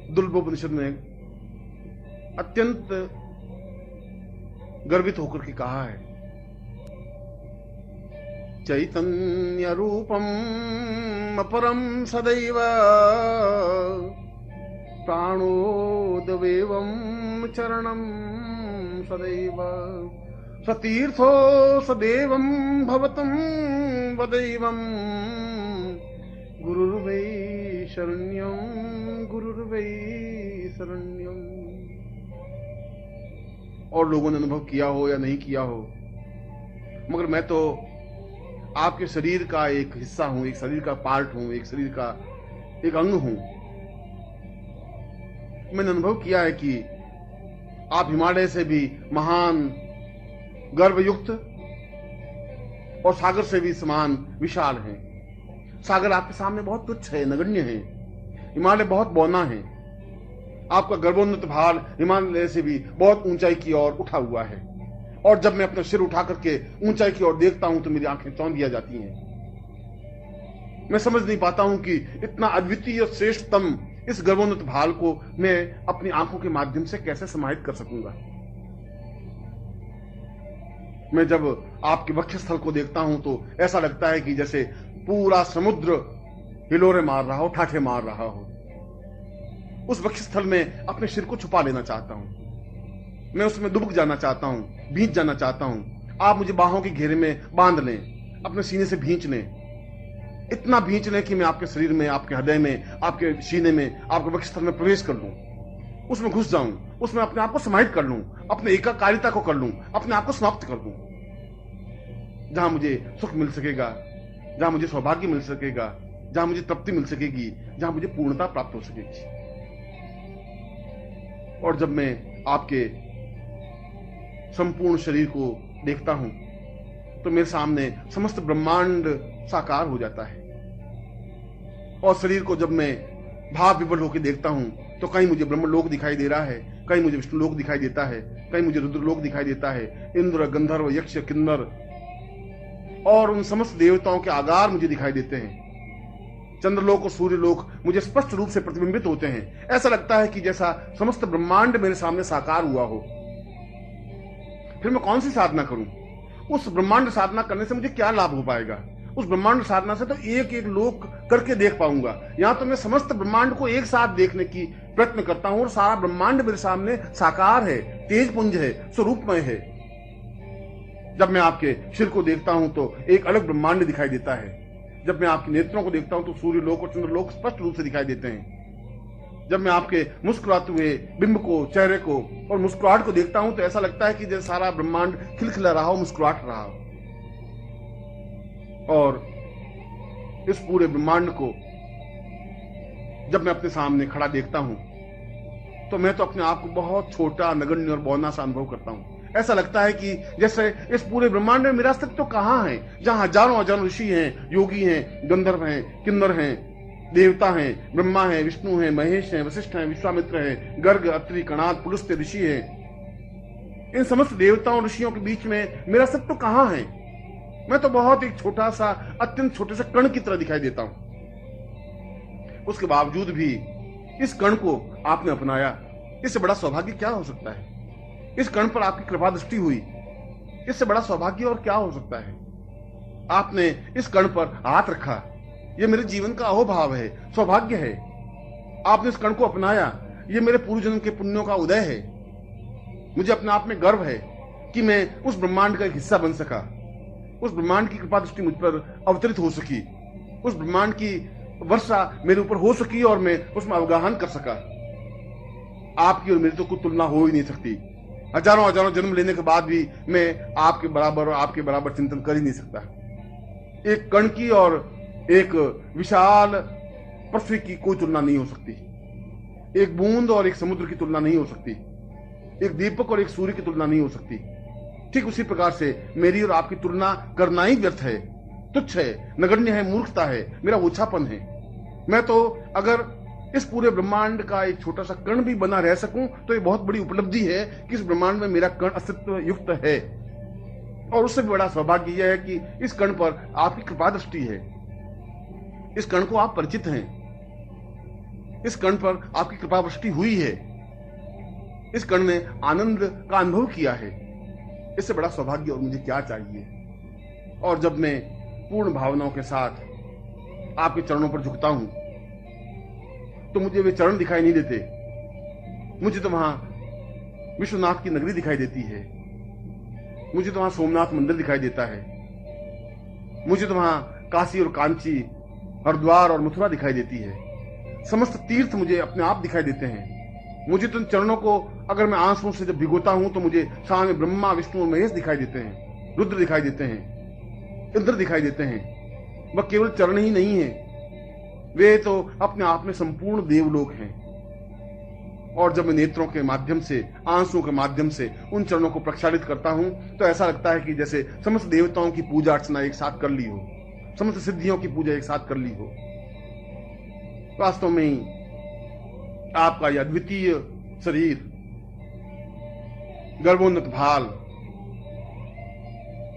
दुर्लभोपनिषद में अत्यंत गर्वित होकर के कहा है, चैतन्य रूपम अपरम सदैव प्राणोदवेवं चरणं सदैव सतीर्थो सदैवं भवतं वदैवं गुरुर्वै शरण्यं गुरुर्वै शरण्यं। और लोगों ने अनुभव किया हो या नहीं किया हो, मगर मैं तो आपके शरीर का एक हिस्सा हूं, एक शरीर का पार्ट हूं, एक शरीर का एक अंग हूं। मैंने अनुभव किया है कि आप हिमालय से भी महान, गर्वयुक्त और सागर से भी समान विशाल हैं। सागर आपके सामने बहुत तुच्छ है, नगण्य है। हिमालय बहुत बौना है। आपका गर्वोन्नत भार हिमालय से भी बहुत ऊंचाई की ओर उठा हुआ है। और जब मैं अपना सिर उठा करके ऊंचाई की ओर देखता हूं तो मेरी आंखें चौंधिया जाती हैं। मैं समझ नहीं पाता हूं कि इतना अद्वितीय श्रेष्ठतम इस गर्वोन्नत भाल को मैं अपनी आंखों के माध्यम से कैसे समाहित कर सकूंगा। मैं जब आपके वक्षस्थल को देखता हूं तो ऐसा लगता है कि जैसे पूरा समुद्र हिलोरे मार रहा हो, ठाठे मार रहा हो। उस वक्षस्थल में अपने सिर को छुपा लेना चाहता हूं। मैं उसमें डूब जाना चाहता हूं, भींच जाना चाहता हूं। आप मुझे बाहों के घेरे में बांध लें, अपने सीने से भींच लें, इतना भींच लें कि मैं आपके शरीर में, आपके हृदय में, आपके सीने में, आपके वक्षस्थल में प्रवेश कर लूं, उसमें घुस जाऊं, उसमें अपने आप को समाहित कर लूं, अपने एकाकारिता को कर लूं, अपने आप को समाप्त कर दूं। जहां मुझे सुख मिल सकेगा, जहां मुझे सौभाग्य मिल सकेगा, जहां मुझे तृप्ति मिल सकेगी, जहां मुझे पूर्णता प्राप्त हो सकेगी। और जब मैं आपके संपूर्ण शरीर को देखता हूं तो मेरे सामने समस्त ब्रह्मांड साकार हो जाता है। और शरीर को जब मैं भाव विवल होकर देखता हूं तो कहीं मुझे ब्रह्मलोक दिखाई दे रहा है, कहीं मुझे विष्णुलोक दिखाई देता है, कहीं मुझे रुद्रलोक दिखाई देता है। इंद्र, गंधर्व, यक्ष, किन्नर और उन समस्त देवताओं के आगार मुझे दिखाई देते हैं। चंद्रलोक और सूर्यलोक मुझे स्पष्ट रूप से प्रतिबिंबित होते हैं। ऐसा लगता है कि जैसा समस्त ब्रह्मांड मेरे सामने साकार हुआ हो। फिर मैं कौन सी साधना करूं? उस ब्रह्मांड साधना करने से मुझे क्या लाभ हो पाएगा? उस ब्रह्मांड साधना से तो एक एक लोक करके देख पाऊंगा। यहां तो मैं समस्त ब्रह्मांड को एक साथ देखने की प्रयत्न करता हूं और सारा ब्रह्मांड मेरे सामने साकार है, तेज पुंज है, स्वरूपमय है। जब मैं आपके सिर को देखता हूं तो एक अलग ब्रह्मांड दिखाई देता है। जब मैं आपके नेत्रों को देखता हूं तो सूर्यलोक और चंद्रलोक स्पष्ट रूप से दिखाई देते हैं। जब मैं आपके मुस्कुराते हुए बिंब को, चेहरे को और मुस्कुराहट को देखता हूं तो ऐसा लगता है कि जैसे सारा ब्रह्मांड खिलखिला रहा हो, मुस्कुराहट रहा हो। और इस पूरे ब्रह्मांड को जब मैं अपने सामने खड़ा देखता हूं तो मैं तो अपने आप को बहुत छोटा, नगण्य और बौना सा अनुभव करता हूं। ऐसा लगता है कि जैसे इस पूरे ब्रह्मांड में मेरा अस्तित्व कहां है, जहां हजारों हजारों ऋषि हैं, योगी हैं, गंधर्व हैं, किन्नर हैं, देवता हैं, ब्रह्मा हैं, विष्णु हैं, महेश हैं, वशिष्ठ हैं, विश्वामित्र हैं, गर्ग, अत्रि, कणाद, पुलस्त्य ऋषि हैं। इन समस्त देवताओं ऋषियों के बीच में मेरा अस्तित्व कहां है? मैं तो बहुत एक छोटा सा, अत्यंत छोटे से कण की तरह दिखाई देता हूं। उसके बावजूद भी इस कण को आपने अपनाया। इससे बड़ा सौभाग्य क्या हो सकता है? इस कण पर आपकी कृपा दृष्टि हुई, इससे बड़ा सौभाग्य और क्या हो सकता है? आपने इस कण पर हाथ रखा, यह मेरे जीवन का अहोभाव है, सौभाग्य है। आपने इस कण को अपनाया, यह मेरे पूर्व जन्म के पुण्यों का उदय है। मुझे अपने आप में गर्व है कि मैं उस ब्रह्मांड का एक हिस्सा बन सका। उस ब्रह्मांड की कृपा दृष्टि मुझ पर अवतरित हो सकी, उस ब्रह्मांड की वर्षा मेरे ऊपर हो सकी और मैं उसमें अवगाहन कर सका। आपकी और मेरी तो कोई तुलना हो ही नहीं सकती। हजारों हजारों जन्म लेने के बाद भी मैं आपके बराबर और आपके बराबर चिंतन कर ही नहीं सकता। एक कण की और एक विशाल पृथ्वी की कोई तुलना नहीं हो सकती। एक बूंद और एक समुद्र की तुलना नहीं हो सकती। एक दीपक और एक सूर्य की तुलना नहीं हो सकती। ठीक उसी प्रकार से मेरी और आपकी तुलना करना ही व्यर्थ है, तुच्छ है, नगण्य है, मूर्खता है, मेरा ओछापन है। मैं तो अगर इस पूरे ब्रह्मांड का एक छोटा सा कण भी बना रह सकूं तो ये बहुत बड़ी उपलब्धि है कि इस ब्रह्मांड में मेरा कण अस्तित्व युक्त है। और उससे भी बड़ा सौभाग्य यह है कि इस कण पर आपकी कृपा दृष्टि है, इस कण को आप परिचित हैं, इस कण पर आपकी कृपा दृष्टि हुई है, इस कण ने आनंद का अनुभव किया है। इससे बड़ा सौभाग्य और मुझे क्या चाहिए। और जब मैं पूर्ण भावनाओं के साथ आपके चरणों पर झुकता हूं तो मुझे वे चरण दिखाई नहीं देते, मुझे तो वहां विश्वनाथ की नगरी दिखाई देती है, मुझे तो वहां सोमनाथ मंदिर दिखाई देता है, मुझे तो वहां काशी और कांची, हरिद्वार और मथुरा दिखाई देती है। समस्त तीर्थ मुझे अपने आप दिखाई देते हैं। मुझे तो इन चरणों को अगर मैं आंसुओं से जब भिगोता हूं तो मुझे सामने ब्रह्मा, विष्णु और महेश दिखाई देते हैं, रुद्र दिखाई देते हैं, इंद्र दिखाई देते हैं। वह केवल चरण ही नहीं है, वे तो अपने आप में संपूर्ण देवलोक हैं। और जब मैं नेत्रों के माध्यम से, आंसुओं के माध्यम से उन चरणों को प्रक्षालित करता हूं तो ऐसा लगता है कि जैसे समस्त देवताओं की पूजा अर्चना एक साथ कर ली हो, समस्त सिद्धियों की पूजा एक साथ कर ली हो। वास्तव में ही आपका यह अद्वितीय शरीर, गर्भोन्नत भाल,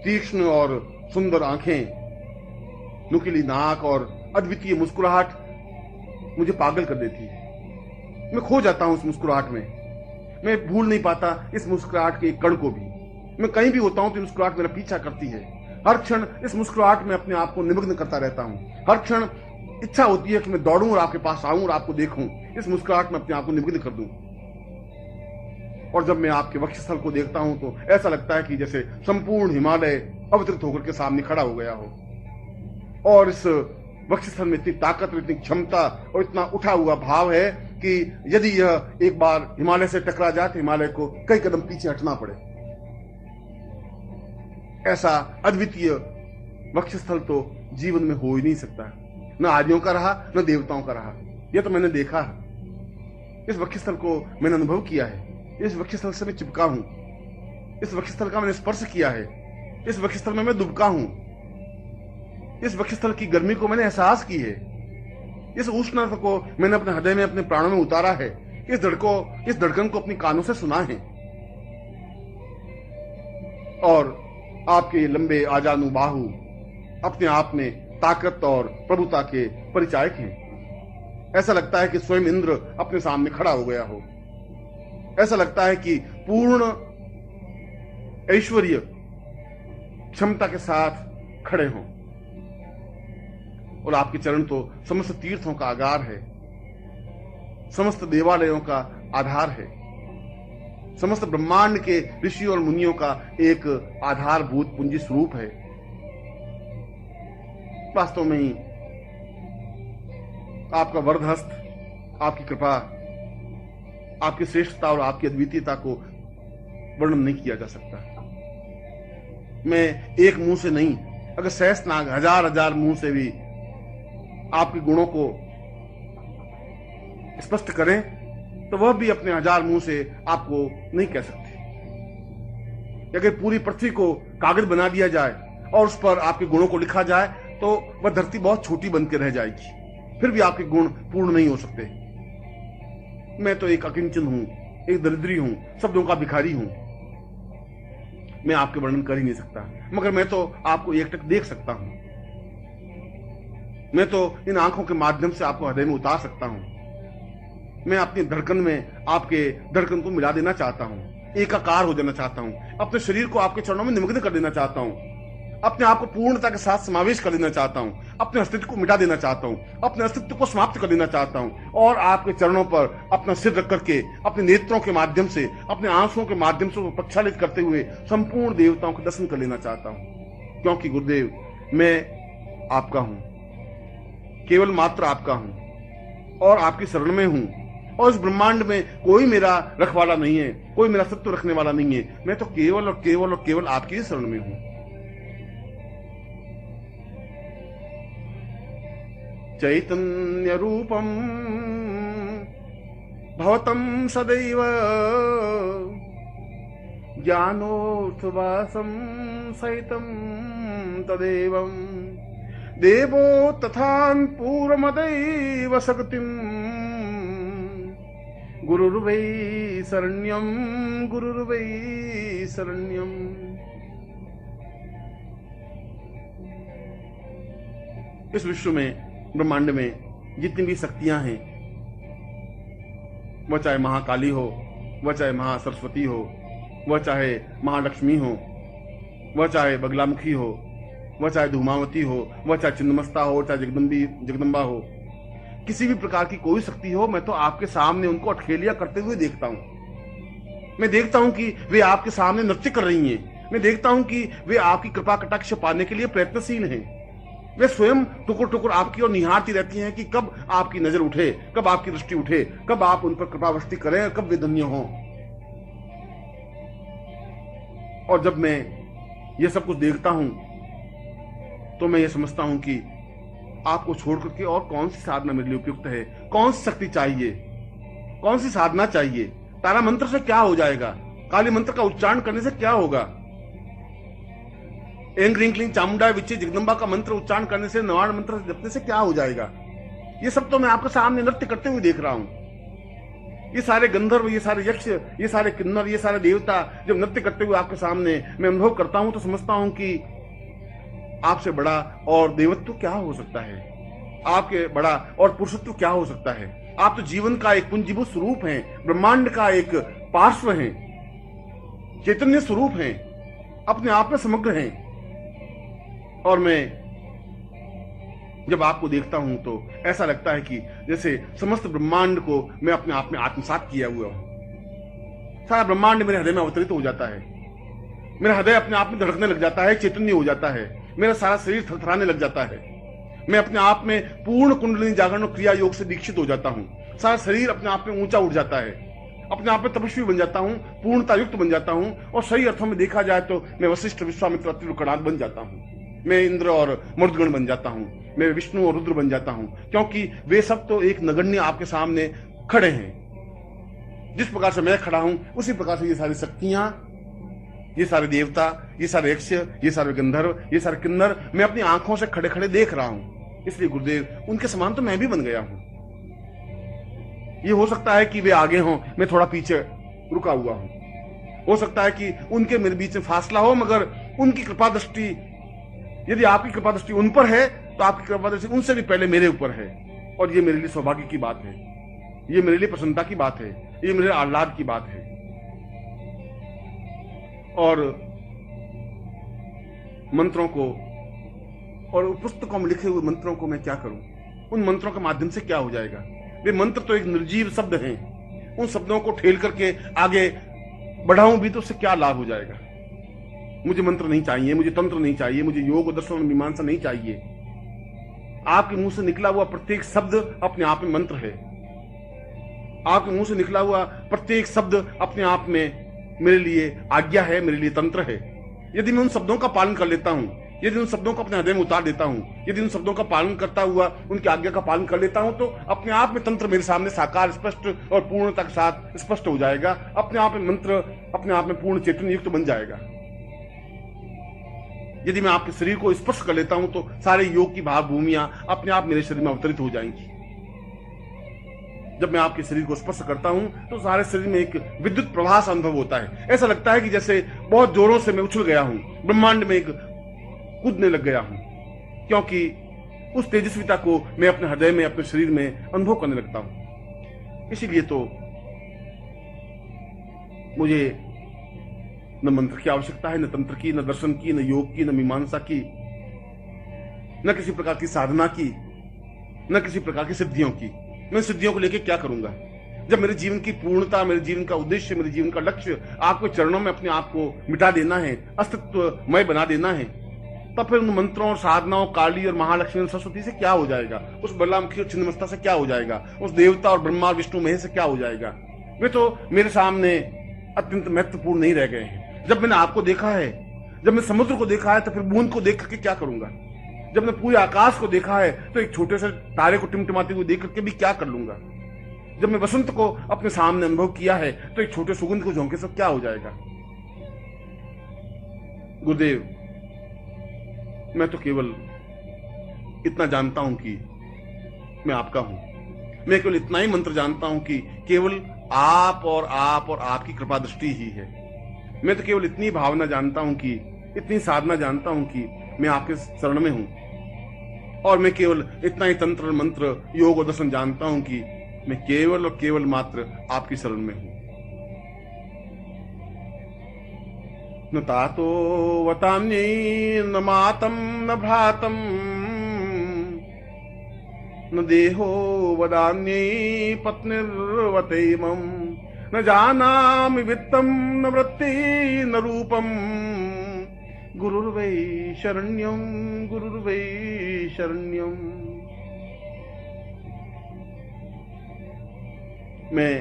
तीक्ष्ण और सुंदर आंखें, नुकीली नाक और अद्वितीय मुस्कुराहट मुझे पागल कर देती है। मैं खो जाता हूं इस मुस्कुराहट में, मैं भूल नहीं पाता इस मुस्कुराहट के एक कण को भी। मैं कहीं भी होता हूं तो मुस्कुराहट मेरा पीछा करती है। हर क्षण इस मुस्कुराहट में अपने आप को निमग्न करता रहता हूं। हर क्षण इच्छा होती है कि मैं दौड़ूं और आपके पास आऊं और आपको देखूं, इस मुस्कुराहट में अपने आप को निमग्न कर दूं। और जब मैं आपके वक्षस्थल को देखता हूं तो ऐसा लगता है कि जैसे संपूर्ण हिमालय अवतरित होकर के सामने खड़ा हो गया हो। और इस वक्षस्थल में इतनी ताकत, इतनी क्षमता और इतना उठा हुआ भाव है कि यदि यह एक बार हिमालय से टकरा जाए तो हिमालय को कई कदम पीछे हटना पड़े। ऐसा अद्वितीय वक्षस्थल तो जीवन में हो ही नहीं सकता, न आर्यों का रहा न देवताओं का रहा। यह तो मैंने देखा है, इस वक्षस्थल को मैंने अनुभव किया है, इस वक्षस्थल से मैं चिपका हूं, इस वक्षस्थल का मैंने स्पर्श किया है, इस वक्षस्थल में मैं दुबका हूं, इस वक्षस्थल की गर्मी को मैंने एहसास की है, इस उष्णता को मैंने अपने हृदय में, अपने प्राणों में उतारा है, इस धड़कन को अपनी कानों से सुना है। और आपके लंबे आजानु बाहु अपने आप में ताकत और प्रभुता के परिचायक हैं। ऐसा लगता है कि स्वयं इंद्र अपने सामने खड़ा हो गया हो। ऐसा लगता है कि पूर्ण ऐश्वर्य क्षमता के साथ खड़े हों। और आपके चरण तो समस्त तीर्थों का आगार है, समस्त देवालयों का आधार है, समस्त ब्रह्मांड के ऋषि और मुनियों का एक आधारभूत पूंजी स्वरूप है। वास्तव में ही आपका वरदहस्त, आपकी कृपा, आपकी श्रेष्ठता और आपकी अद्वितीयता को वर्णन नहीं किया जा सकता। मैं एक मुंह से नहीं, अगर सहस्त्रनाग हजार मुंह से भी आपके गुणों को स्पष्ट करें तो वह भी अपने हजार मुंह से आपको नहीं कह सकते। अगर पूरी पृथ्वी को कागज बना दिया जाए और उस पर आपके गुणों को लिखा जाए तो वह धरती बहुत छोटी बनकर रह जाएगी, फिर भी आपके गुण पूर्ण नहीं हो सकते। मैं तो एक अकिंचन हूं, एक दरिद्री हूं, शब्दों का भिखारी हूं। मैं आपके वर्णन कर ही नहीं सकता, मगर मैं तो आपको एकटक देख सकता हूं। मैं तो इन आंखों के माध्यम से आपको हृदय में उतार सकता हूं। मैं अपनी धड़कन में आपके धड़कन को मिला देना चाहता हूं, एकाकार हो जाना चाहता हूं, अपने शरीर को आपके चरणों में निमग्न कर देना चाहता हूं, अपने आप को पूर्णता के साथ समावेश कर देना चाहता हूं, अपने अस्तित्व को मिटा देना चाहता हूं, अपने अस्तित्व को समाप्त कर देना चाहता हूं और आपके चरणों पर अपना सिर रख करके अपने नेत्रों के माध्यम से, अपने आंसुओं के माध्यम से प्रक्षालित करते हुए संपूर्ण देवताओं के दर्शन कर लेना चाहता हूं। क्योंकि गुरुदेव, मैं आपका हूं, केवल मात्र आपका हूं और आपकी शरण में हूं। और इस ब्रह्मांड में कोई मेरा रखवाला नहीं है, कोई मेरा सत्व रखने वाला नहीं है। मैं तो केवल और केवल और केवल आपकी ही शरण में हूं। चैतन्य रूपम भवतं सदैव ज्ञानोर्थवासं सहितं तदेवं देवो तथान् पूर्वमदैव शक्तिं गुरुर्वै शरण्यम, गुरुर्वै शरण्यम। इस विश्व में, ब्रह्मांड में जितनी भी शक्तियां हैं, वह चाहे महाकाली हो, वह चाहे महासरस्वती हो, वह चाहे महालक्ष्मी हो, वह चाहे बगलामुखी हो, वह चाहे धूमावती हो, वह चाहे छिन्नमस्ता हो, चाहे जगदम्बा हो, किसी भी प्रकार की कोई शक्ति हो, मैं तो आपके सामने उनको अठखेलियां करते हुए देखता हूं। मैं देखता हूं कि वे आपके सामने नृत्य कर रही हैं। मैं देखता हूं कि वे आपकी कृपा कटाक्ष पाने के लिए प्रयत्नशील हैं। वे स्वयं टुकुर टुकुर आपकी ओर निहारती रहती हैं कि कब आपकी नजर उठे, कब आपकी दृष्टि उठे, कब आप उन पर कृपावृष्टि करें, कब वे धन्य हों। और जब मैं ये सब कुछ देखता हूं तो मैं ये समझता हूं कि आपको छोड़ करके और कौन सी साधना मेरे लिए उपयुक्त है, कौन सी शक्ति चाहिए, कौन सी साधना चाहिए। तारा मंत्र से क्या हो जाएगा, काली मंत्र का उच्चारण करने से क्या होगा, एंग रिंग क्लिंग चामुंडा विच्चे जगदम्बा का मंत्र उच्चारण करने से, नवाण मंत्र जपने से क्या हो जाएगा। ये सब तो मैं आपके सामने नृत्य करते हुए देख रहा हूं। ये सारे गंधर्व, ये सारे यक्ष, ये सारे किन्नर, ये सारे देवता जब नृत्य करते हुए आपके सामने मैं अनुभव करता हूं तो समझता हूं कि आपसे बड़ा और देवत्व क्या हो सकता है, आपके बड़ा और पुरुषत्व क्या हो सकता है। आप तो जीवन का एक पुंजीभूत स्वरूप हैं, ब्रह्मांड का एक पार्श्व हैं, चैतन्य स्वरूप हैं, अपने आप में समग्र हैं। और मैं जब आपको देखता हूं तो ऐसा लगता है कि जैसे समस्त ब्रह्मांड को मैं अपने आप में आत्मसात किया हुआ हूं। सारा ब्रह्मांड मेरे हृदय में अवतरित हो जाता है, मेरा हृदय अपने आप में धड़कने लग जाता है, चैतन्य हो जाता है, मेरा सारा शरीर थरथराने लग जाता है। मैं अपने आप में पूर्ण कुंडलिनी जागरण और क्रिया योग से दीक्षित हो जाता हूं। सारा शरीर अपने आप में ऊंचा उठ जाता है, अपने आप में तपस्वी बन जाता हूं, पूर्णता युक्त बन जाता हूं। और सही अर्थों में देखा जाए तो मैं वशिष्ठ, विश्वामित्र, अत्रि, कणाद बन जाता हूं। मैं इंद्र और मरुदगण बन जाता हूं, मैं विष्णु और रुद्र बन जाता हूं, क्योंकि वे सब तो एक नगण्य आपके सामने खड़े हैं। जिस प्रकार से मैं खड़ा हूं उसी प्रकार से ये सारी शक्तियां, ये सारे देवता, ये सारे यक्ष, ये सारे गंधर्व, ये सारे किन्नर मैं अपनी आंखों से खड़े खड़े देख रहा हूं। इसलिए गुरुदेव, उनके समान तो मैं भी बन गया हूं। ये हो सकता है कि वे आगे हों, मैं थोड़ा पीछे रुका हुआ हूं। हो सकता है कि उनके मेरे बीच में फासला हो, मगर उनकी कृपा दृष्टि, यदि आपकी कृपा दृष्टि उन पर है तो आपकी कृपा दृष्टि उनसे भी पहले मेरे ऊपर है। और ये मेरे लिए सौभाग्य की बात है, ये मेरे लिए प्रसन्नता की बात है, ये मेरे आह्लाद की बात है। और मंत्रों को और पुस्तकों में लिखे हुए मंत्रों को मैं क्या करूं, उन मंत्रों के माध्यम से क्या हो जाएगा। वे मंत्र तो एक निर्जीव शब्द हैं, उन शब्दों को ठेल करके आगे बढ़ाऊं भी तो उससे क्या लाभ हो जाएगा। मुझे मंत्र नहीं चाहिए, मुझे तंत्र नहीं चाहिए, मुझे योग दर्शन और मीमांसा नहीं चाहिए। आपके मुंह से निकला हुआ प्रत्येक शब्द अपने आप में मंत्र है। आपके मुंह से निकला हुआ प्रत्येक शब्द अपने आप में मेरे लिए आज्ञा है, मेरे लिए तंत्र है। यदि मैं उन शब्दों का पालन कर लेता हूं, यदि उन शब्दों को अपने हृदय में उतार देता हूं, यदि उन शब्दों का पालन करता हुआ उनकी आज्ञा का पालन कर लेता हूं, तो अपने आप में तंत्र मेरे सामने साकार, स्पष्ट और पूर्णता के साथ स्पष्ट हो जाएगा। अपने आप में मंत्र अपने आप में पूर्ण चैतन्य युक्त बन जाएगा। यदि मैं आपके शरीर को स्पर्श कर लेता हूं तो सारे योग की भाव भूमियां अपने आप मेरे शरीर में अवतरित हो जाएंगी। जब मैं आपके शरीर को स्पर्श करता हूं तो सारे शरीर में एक विद्युत प्रवाह सा अनुभव होता है। ऐसा लगता है कि जैसे बहुत जोरों से मैं उछल गया हूं, ब्रह्मांड में एक कूदने लग गया हूं, क्योंकि उस तेजस्विता को मैं अपने हृदय में, अपने शरीर में अनुभव करने लगता हूं। इसीलिए तो मुझे न मंत्र की आवश्यकता है, न तंत्र की, न दर्शन की, न योग की, न मीमांसा की, न किसी प्रकार की साधना की, न किसी प्रकार की सिद्धियों की। मैं सिद्धियों को लेकर क्या करूंगा जब मेरे जीवन की पूर्णता, मेरे जीवन का उद्देश्य, मेरे जीवन का लक्ष्य आपके चरणों में अपने आप को मिटा देना है, अस्तित्वमय बना देना है। तब फिर उन मंत्रों और साधनाओं, काली और महालक्ष्मी और सरस्वती से क्या हो जाएगा, उस बल्लामुखी और छिन्नमस्ता से क्या हो जाएगा, उस देवता और ब्रह्मा और विष्णु महेश से क्या हो जाएगा। वे तो मेरे सामने अत्यंत महत्वपूर्ण नहीं रह गए हैं। जब मैंने आपको देखा है, जब मैं समुद्र को देखा है, तो फिर बूंद को देख करके क्या करूंगा। जब मैं पूरे आकाश को देखा है तो एक छोटे से तारे को टिमटिमाते हुए देख करके भी क्या कर लूंगा। जब मैं वसंत को अपने सामने अनुभव किया है तो एक छोटे सुगंध को झोंके से क्या हो जाएगा। गुरुदेव, मैं तो केवल इतना जानता हूं कि मैं आपका हूं। मैं केवल इतना ही मंत्र जानता हूं कि केवल आप और आपकी कृपा दृष्टि ही है। मैं तो केवल इतनी भावना जानता हूं कि, इतनी साधना जानता हूं कि मैं आपके शरण में हूं, और मैं केवल इतना ही तंत्र मंत्र योग और दर्शन जानता हूं कि मैं केवल और केवल मात्र आपकी शरण में हूं। न तातो वतान्यै न मातम न भ्रातम न देहो वदान्यै पत्निर्वतैमं न जानामि वित्तं न वृत्ति न रूपम गुरुर्वै शरण्यं गुरुर्वै शरण्यम। मैं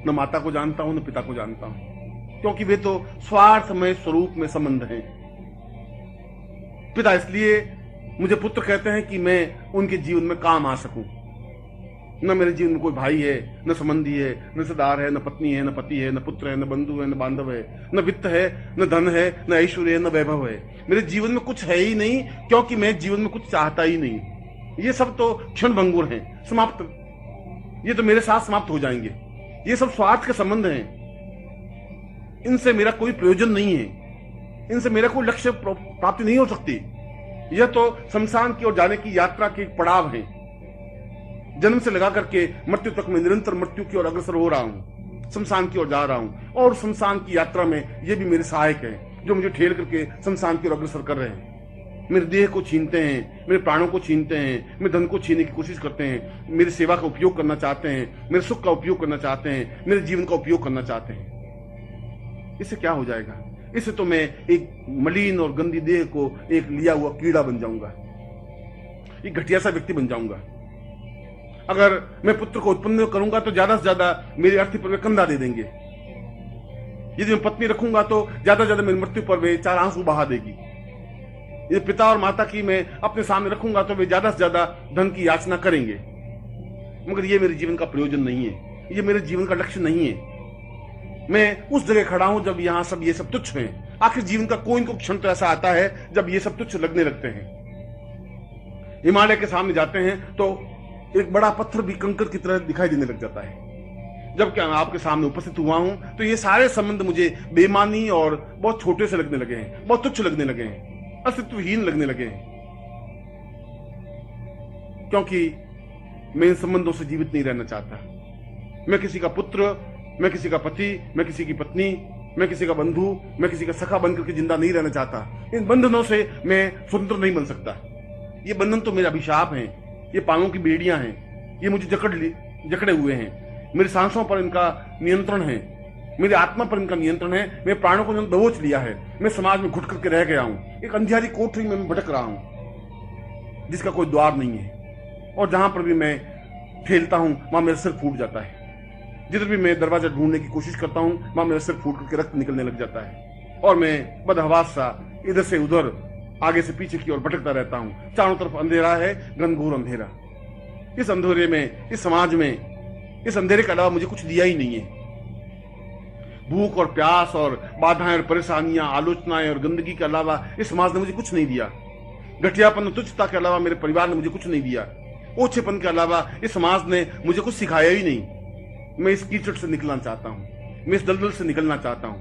न माता को जानता हूं न पिता को जानता हूं, क्योंकि वे तो स्वार्थमय स्वरूप में संबंध हैं। पिता इसलिए मुझे पुत्र कहते हैं कि मैं उनके जीवन में काम आ सकूं। न मेरे जीवन में कोई भाई है, न संबंधी है, न रिश्तेदार है, न पत्नी है, न पति है, न पुत्र है, न बंधु है, न बांधव है, न वित्त है, न धन है, न ऐश्वर्य है, न वैभव है। मेरे जीवन में कुछ है ही नहीं, क्योंकि मैं जीवन में कुछ चाहता ही नहीं। ये सब तो क्षण भंगुर हैं, समाप्त। ये तो मेरे साथ समाप्त हो जाएंगे। ये सब स्वार्थ के संबंध हैं, इनसे मेरा कोई प्रयोजन नहीं है, इनसे मेरा कोई लक्ष्य प्राप्ति नहीं हो सकती। यह तो शमशान की ओर जाने की यात्रा के पड़ाव है। जन्म से लगा करके मृत्यु तक मैं निरंतर मृत्यु की ओर अग्रसर हो रहा हूं, शमशान की ओर जा रहा हूं, और शमशान की यात्रा में ये भी मेरे सहायक हैं, जो मुझे ठेल करके शमशान की ओर अग्रसर कर रहे हैं। मेरे देह को छीनते हैं, मेरे प्राणों को छीनते हैं, मेरे धन को छीनने की कोशिश करते हैं, मेरी सेवा का उपयोग करना चाहते हैं, मेरे सुख का उपयोग करना चाहते हैं, मेरे जीवन का उपयोग करना चाहते हैं। इससे क्या हो जाएगा? इससे तो मैं एक मलिन और गंदी देह को एक लिया हुआ कीड़ा बन जाऊंगा, एक घटिया सा व्यक्ति बन जाऊंगा। अगर मैं पुत्र को उत्पन्न करूंगा तो ज्यादा से ज्यादा मेरी अर्थी पर वे कंधा दे देंगे। यदि मैं पत्नी रखूंगा तो ज्यादा से ज्यादा मेरी मृत्यु पर वे 4 आंसू बहा देगी। यदि पिता और माता की मैं अपने सामने रखूंगा तो वे ज्यादा से ज्यादा धन की याचना करेंगे। मगर ये मेरे जीवन का प्रयोजन नहीं है, ये मेरे जीवन का लक्ष्य नहीं है। मैं उस जगह खड़ा हूं जब यहां सब ये सब तुच्छ हैं। आखिर जीवन का कोई न कोई क्षण तो ऐसा आता है जब ये सब तुच्छ लगने लगते हैं। हिमालय के सामने जाते हैं तो एक बड़ा पत्थर भी कंकर की तरह दिखाई देने लग जाता है। जब मैं आपके सामने उपस्थित हुआ हूं तो ये सारे संबंध मुझे बेमानी और बहुत छोटे से लगने लगे हैं, बहुत तुच्छ लगने लगे हैं, अस्तित्वहीन लगने लगे हैं, क्योंकि मैं इन संबंधों से जीवित नहीं रहना चाहता। मैं किसी का पुत्र, मैं किसी का पति, मैं किसी की पत्नी, मैं किसी का बंधु, मैं किसी का सखा बनकर के जिंदा नहीं रहना चाहता। इन बंधनों से मैं स्वतंत्र नहीं बन सकता। ये बंधन तो मेरे अभिशाप हैं, ये पांवों की बेड़ियां हैं, ये मुझे जकड़े हुए हैं। मेरी सांसों पर इनका नियंत्रण है, मेरी आत्मा पर इनका नियंत्रण है। मेरे प्राणों को दबोच लिया है। मैं समाज में घुट करके रह गया हूं, एक अंधियारी कोठरी में मैं भटक रहा हूं जिसका कोई द्वार नहीं है, और जहां पर भी मैं ठेलता हूं वहां मेरा सिर फूट जाता है। जिधर भी मैं दरवाजा ढूंढने की कोशिश करता हूं वहां मेरा सिर फूट करके रक्त निकलने लग जाता है, और मैं बदहवास सा इधर से उधर, आगे से पीछे की ओर भटकता रहता हूं। चारों तरफ अंधेरा है, घनघोर अंधेरा। इस अंधेरे में, इस समाज में, इस अंधेरे के अलावा मुझे कुछ दिया ही नहीं है। भूख और प्यास और बाधाएं और परेशानियां, आलोचनाएं और गंदगी के अलावा इस समाज ने मुझे कुछ नहीं दिया। घटियापन और तुच्छता के अलावा मेरे परिवार ने मुझे कुछ नहीं दिया। ओछेपन के अलावा इस समाज ने मुझे कुछ सिखाया ही नहीं। मैं इस कीचड़ से निकलना चाहता हूं, मैं इस दलदल से निकलना चाहता हूं,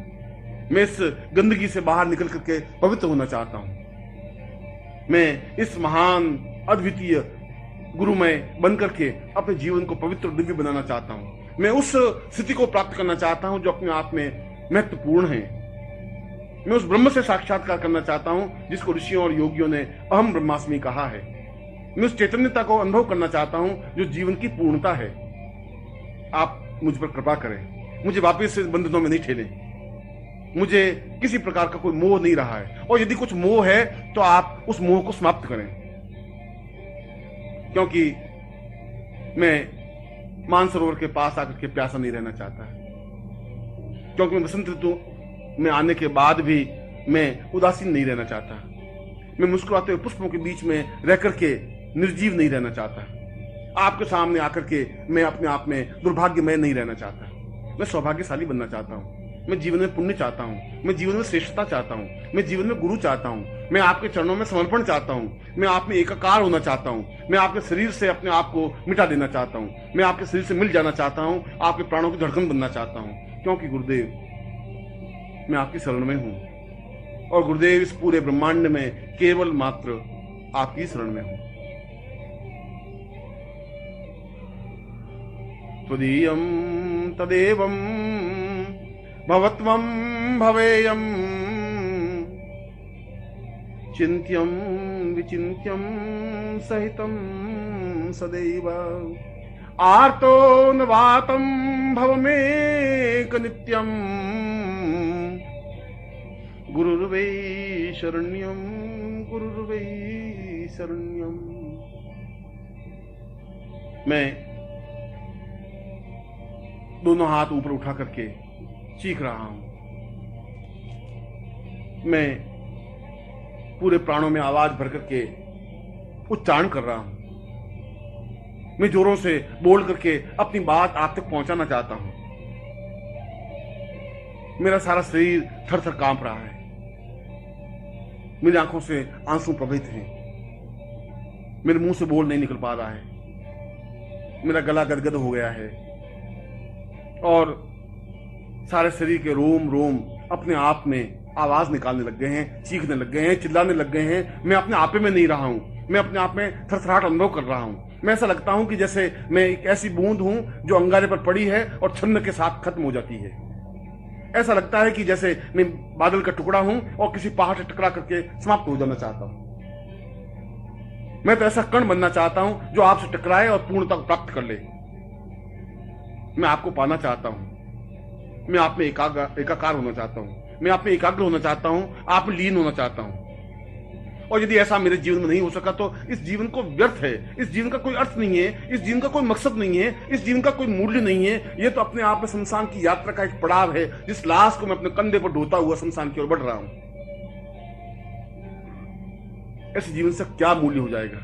मैं इस गंदगी से बाहर निकल करके पवित्र होना चाहता हूं। मैं इस महान अद्वितीय गुरुमय बनकर के अपने जीवन को पवित्र दिव्य बनाना चाहता हूं। मैं उस स्थिति को प्राप्त करना चाहता हूं जो अपने आप में महत्वपूर्ण है। मैं उस ब्रह्म से साक्षात्कार करना चाहता हूं जिसको ऋषियों और योगियों ने अहम ब्रह्मास्मि कहा है। मैं उस चैतन्यता को अनुभव करना चाहता हूं जो जीवन की पूर्णता है। आप मुझ पर कृपा करें, मुझे वापस से बंधनों में नहीं ठेलें। मुझे किसी प्रकार का कोई मोह नहीं रहा है, और यदि कुछ मोह है तो आप उस मोह को समाप्त करें, क्योंकि मैं मानसरोवर के पास आकर के प्यासा नहीं रहना चाहता। क्योंकि मैं बसंत ऋतु में आने के बाद भी मैं उदासीन नहीं रहना चाहता। मैं मुस्कुराते हुए पुष्पों के बीच में रह करके निर्जीव नहीं रहना चाहता। आपके सामने आकर के मैं अपने आप में दुर्भाग्यमय नहीं रहना चाहता। मैं सौभाग्यशाली बनना चाहता हूं। मैं जीवन में पुण्य चाहता हूं, मैं जीवन में श्रेष्ठता चाहता हूं, मैं जीवन में गुरु चाहता हूं, मैं आपके चरणों में समर्पण चाहता हूँ, मैं आप में एकाकार होना चाहता हूँ, मैं आपके शरीर से अपने आप को मिटा देना चाहता हूँ, मैं आपके शरीर से मिल जाना चाहता हूँ, आपके प्राणों की धड़कन बनना चाहता हूँ, क्योंकि गुरुदेव मैं आपकी शरण में हूँ और गुरुदेव इस पूरे ब्रह्मांड में केवल मात्र आपकी शरण में हूँ। त्वदीयं तदेवं भवत्वं भवेयं चिन्त्यं विचिन्त्यं सहितं सदैव आर्तो नवातं भवमेक नित्यं गुरुर्वै शरण्यं गुरुर्वै शरण्यं। मैं दोनों हाथ ऊपर उठा करके चीख रहा हूं, मैं पूरे प्राणों में आवाज भर करके उच्चारण कर रहा हूं, मैं जोरों से बोल करके अपनी बात आप तक पहुंचाना चाहता हूं। मेरा सारा शरीर थर थर कांप रहा है, मेरी आंखों से आंसू प्रवहित हैं, मेरे मुंह से बोल नहीं निकल पा रहा है, मेरा गला गदगद हो गया है और सारे शरीर के रोम रोम अपने आप में आवाज निकालने लग गए हैं, चीखने लग गए हैं, चिल्लाने लग गए हैं। मैं अपने आपे में नहीं रहा हूं, मैं अपने आप में थरथराहट अनुभव कर रहा हूं। मैं ऐसा लगता हूं कि जैसे मैं एक ऐसी बूंद हूं जो अंगारे पर पड़ी है और छन्न के साथ खत्म हो जाती है। ऐसा लगता है कि जैसे मैं बादल का टुकड़ा हूं और किसी पहाड़ से टकरा करके समाप्त हो जाना चाहता हूं। मैं तो ऐसा कण बनना चाहता हूं जो आपसे टकराए और पूर्णता को प्राप्त कर ले। मैं आपको पाना चाहता हूं, मैं आप में एकाकार होना चाहता हूं, मैं आप में एकाग्र होना चाहता हूं, आप में लीन होना चाहता हूं। और यदि ऐसा मेरे जीवन में नहीं हो सका तो इस जीवन को व्यर्थ है, इस जीवन का कोई अर्थ नहीं है, इस जीवन का कोई मकसद नहीं है, इस जीवन का कोई मूल्य नहीं है। यह तो अपने आप में शमशान की यात्रा का एक पड़ाव है, जिस लाश को मैं अपने कंधे पर ढोता हुआ शमशान की ओर बढ़ रहा हूं। ऐसे जीवन से क्या मूल्य हो जाएगा?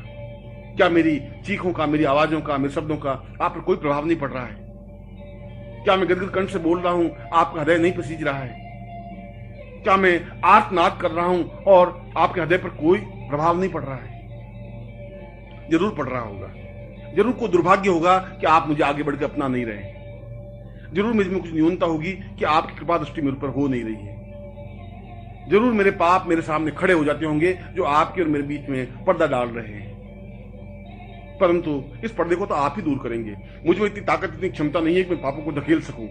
क्या मेरी चीखों का, मेरी आवाजों का, मेरे शब्दों का आप पर कोई प्रभाव नहीं पड़ रहा है? क्या मैं गदगद कंठ से बोल रहा हूं, आपका हृदय नहीं पसीज रहा है? क्या मैं आर्तनाद कर रहा हूं और आपके हृदय पर कोई प्रभाव नहीं पड़ रहा है? जरूर पड़ रहा होगा, जरूर कोई दुर्भाग्य होगा कि आप मुझे आगे बढ़कर अपना नहीं रहे, जरूर मुझ में कुछ न्यूनता होगी कि आपकी कृपा दृष्टि मेरे ऊपर हो नहीं रही है, जरूर मेरे पाप मेरे सामने खड़े हो जाते होंगे जो आपके और मेरे बीच में पर्दा डाल रहे हैं। परंतु इस पर्दे को तो आप ही दूर करेंगे। मुझ में इतनी ताकत, इतनी क्षमता नहीं है कि मैं पापों को धकेल सकूं।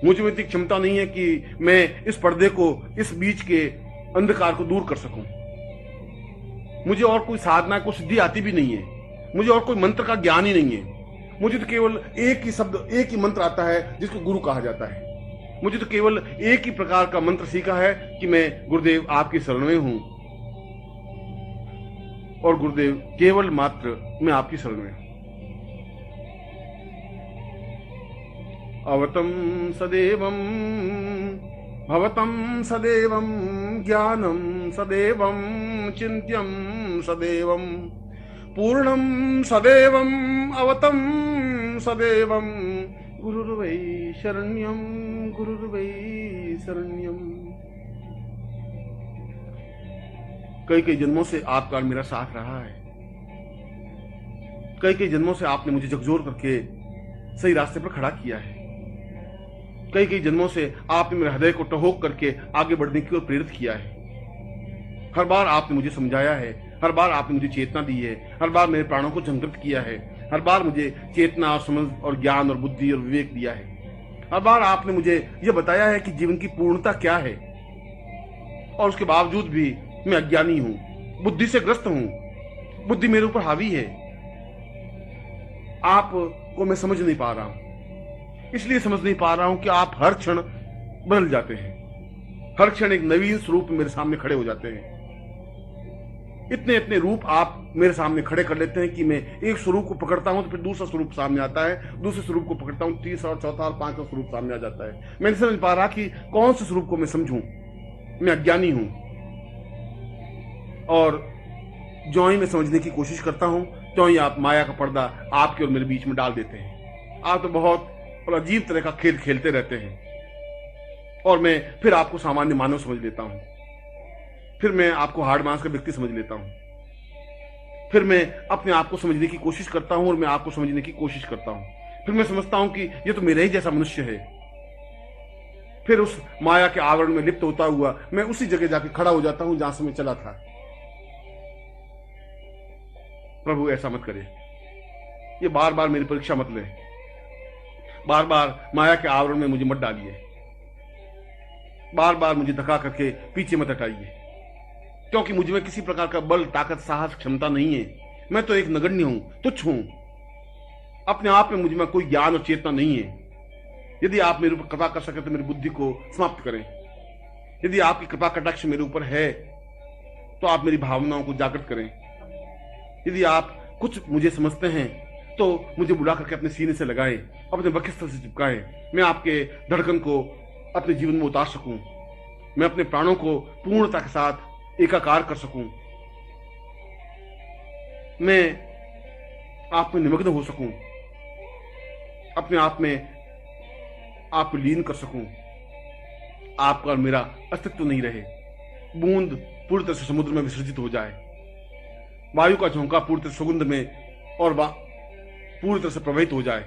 मुझ में इतनी क्षमता नहीं है कि मैं इस पर्दे को, इस बीच के अंधकार को दूर कर सकूं। मुझे और कोई साधना, कोई सिद्धि आती भी नहीं है, मुझे और कोई मंत्र का ज्ञान ही नहीं है। मुझे तो केवल एक ही शब्द, एक ही मंत्र आता है जिसको गुरु कहा जाता है। मुझे तो केवल एक ही प्रकार का मंत्र सीखा है कि मैं गुरुदेव आपकी शरण में हूं और गुरुदेव केवल मात्र मैं आपकी शरण में हूं। अवतम सदैवं भवतं सदैवं ज्ञानं सदैवं चिन्त्यं सदैवं पूर्णं सदैवं अवतं सदैवं गुरुर्वै शरण्यं गुरुर्वै शरण्यं। कई कई जन्मों से आपका मेरा साथ रहा है, कई कई जन्मों से आपने मुझे झकझोर करके सही रास्ते पर खड़ा किया है, कई कई जन्मों से आपने मेरे हृदय को टहोक करके आगे बढ़ने की ओर प्रेरित किया है। हर बार आपने मुझे समझाया है, हर बार आपने मुझे चेतना दी है, हर बार मेरे प्राणों को जागृत किया है, हर बार मुझे चेतना और समझ और ज्ञान और बुद्धि और विवेक दिया है। हर बार आपने मुझे यह बताया है कि जीवन की पूर्णता क्या है, और उसके बावजूद भी मैं अज्ञानी हूं, बुद्धि से ग्रस्त हूं, बुद्धि मेरे ऊपर हावी है। आपको मैं समझ नहीं पा रहा हूं, इसलिए समझ नहीं पा रहा हूं कि आप हर क्षण बदल जाते हैं, हर क्षण एक नवीन स्वरूप मेरे सामने खड़े हो जाते हैं। इतने इतने रूप आप मेरे सामने खड़े कर लेते हैं कि मैं एक स्वरूप को पकड़ता हूं तो फिर दूसरा स्वरूप सामने आता है, दूसरे स्वरूप को पकड़ता हूं, तीसरा और चौथा और पांचवा स्वरूप सामने आ जाता है। मैं नहीं समझ पा रहा कि कौन से स्वरूप को मैं समझूं। मैं अज्ञानी हूं और ज्यों ही मैं समझने की कोशिश करता हूं त्यों ही आप माया का पर्दा आपके और मेरे बीच में डाल देते हैं। आप तो बहुत और अजीब तरह का खेल खेलते रहते हैं और मैं फिर आपको सामान्य मानव समझ लेता हूं, फिर मैं आपको हार्ड मास का व्यक्ति समझ लेता हूं, फिर मैं अपने आप को समझने की कोशिश करता हूं और मैं आपको समझने की कोशिश करता हूं, फिर मैं समझता हूं कि ये तो मेरे ही जैसा मनुष्य है। फिर उस माया के आवरण में लिप्त होता हुआ मैं उसी जगह जाके खड़ा हो जाता हूं जहां से मैं चला था। प्रभु ऐसा मत करे, ये बार बार मेरी परीक्षा मत ले, बार बार माया के आवरण में मुझे मत डालिए, बार बार मुझे धक्का करके पीछे मत हटाइए, क्योंकि मुझ में किसी प्रकार का बल, ताकत, साहस, क्षमता नहीं है। मैं तो एक नगण्य हूं, तुच्छ हूं। अपने आप में मुझ में कोई ज्ञान और चेतना नहीं है। यदि आप मेरे ऊपर कृपा कर सके तो मेरी बुद्धि को समाप्त करें। यदि आपकी कृपा कटाक्ष मेरे ऊपर है तो आप मेरी भावनाओं को जागृत करें। यदि आप कुछ मुझे समझते हैं तो मुझे बुला करके अपने सीने से लगाएं, अपने वक्षस्थल से चिपकाएं। मैं आपके धड़कन को अपने जीवन में उतार सकूं, मैं अपने प्राणों को पूर्णता के साथ एकाकार कर सकूं, मैं आप में निमग्न हो सकूं, अपने आप में आप लीन कर सकूं, आपका और मेरा अस्तित्व नहीं रहे। बूंद पूरी तरह से समुद्र में विसर्जित हो जाए, वायु का झोंका पूरी तरह सुगंध में और पूरी तरह से प्रवाहित हो जाए,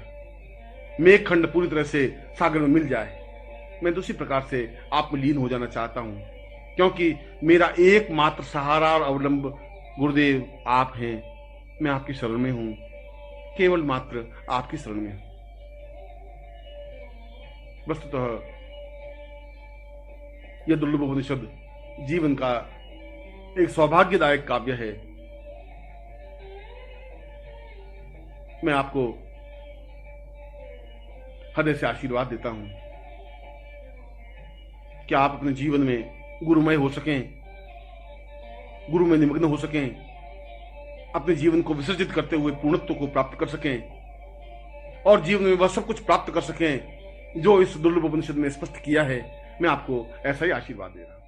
मेघखंड पूरी तरह से सागर में मिल जाए। मैं दूसरी प्रकार से आप में लीन हो जाना चाहता हूं, क्योंकि मेरा एकमात्र सहारा और अवलंब गुरुदेव आप हैं। मैं आपकी शरण में हूं, केवल मात्र आपकी शरण में हूं। वस्तुतः यह दुर्लभोपनिषद जीवन का एक सौभाग्यदायक काव्य है। मैं आपको हृदय से आशीर्वाद देता हूं कि आप अपने जीवन में गुरुमय हो सकें, गुरु में निमग्न हो सकें, अपने जीवन को विसर्जित करते हुए पूर्णत्व को प्राप्त कर सकें और जीवन में वह सब कुछ प्राप्त कर सकें जो इस दुर्लभ उपनिषद ने स्पष्ट किया है। मैं आपको ऐसा ही आशीर्वाद दे रहा हूं।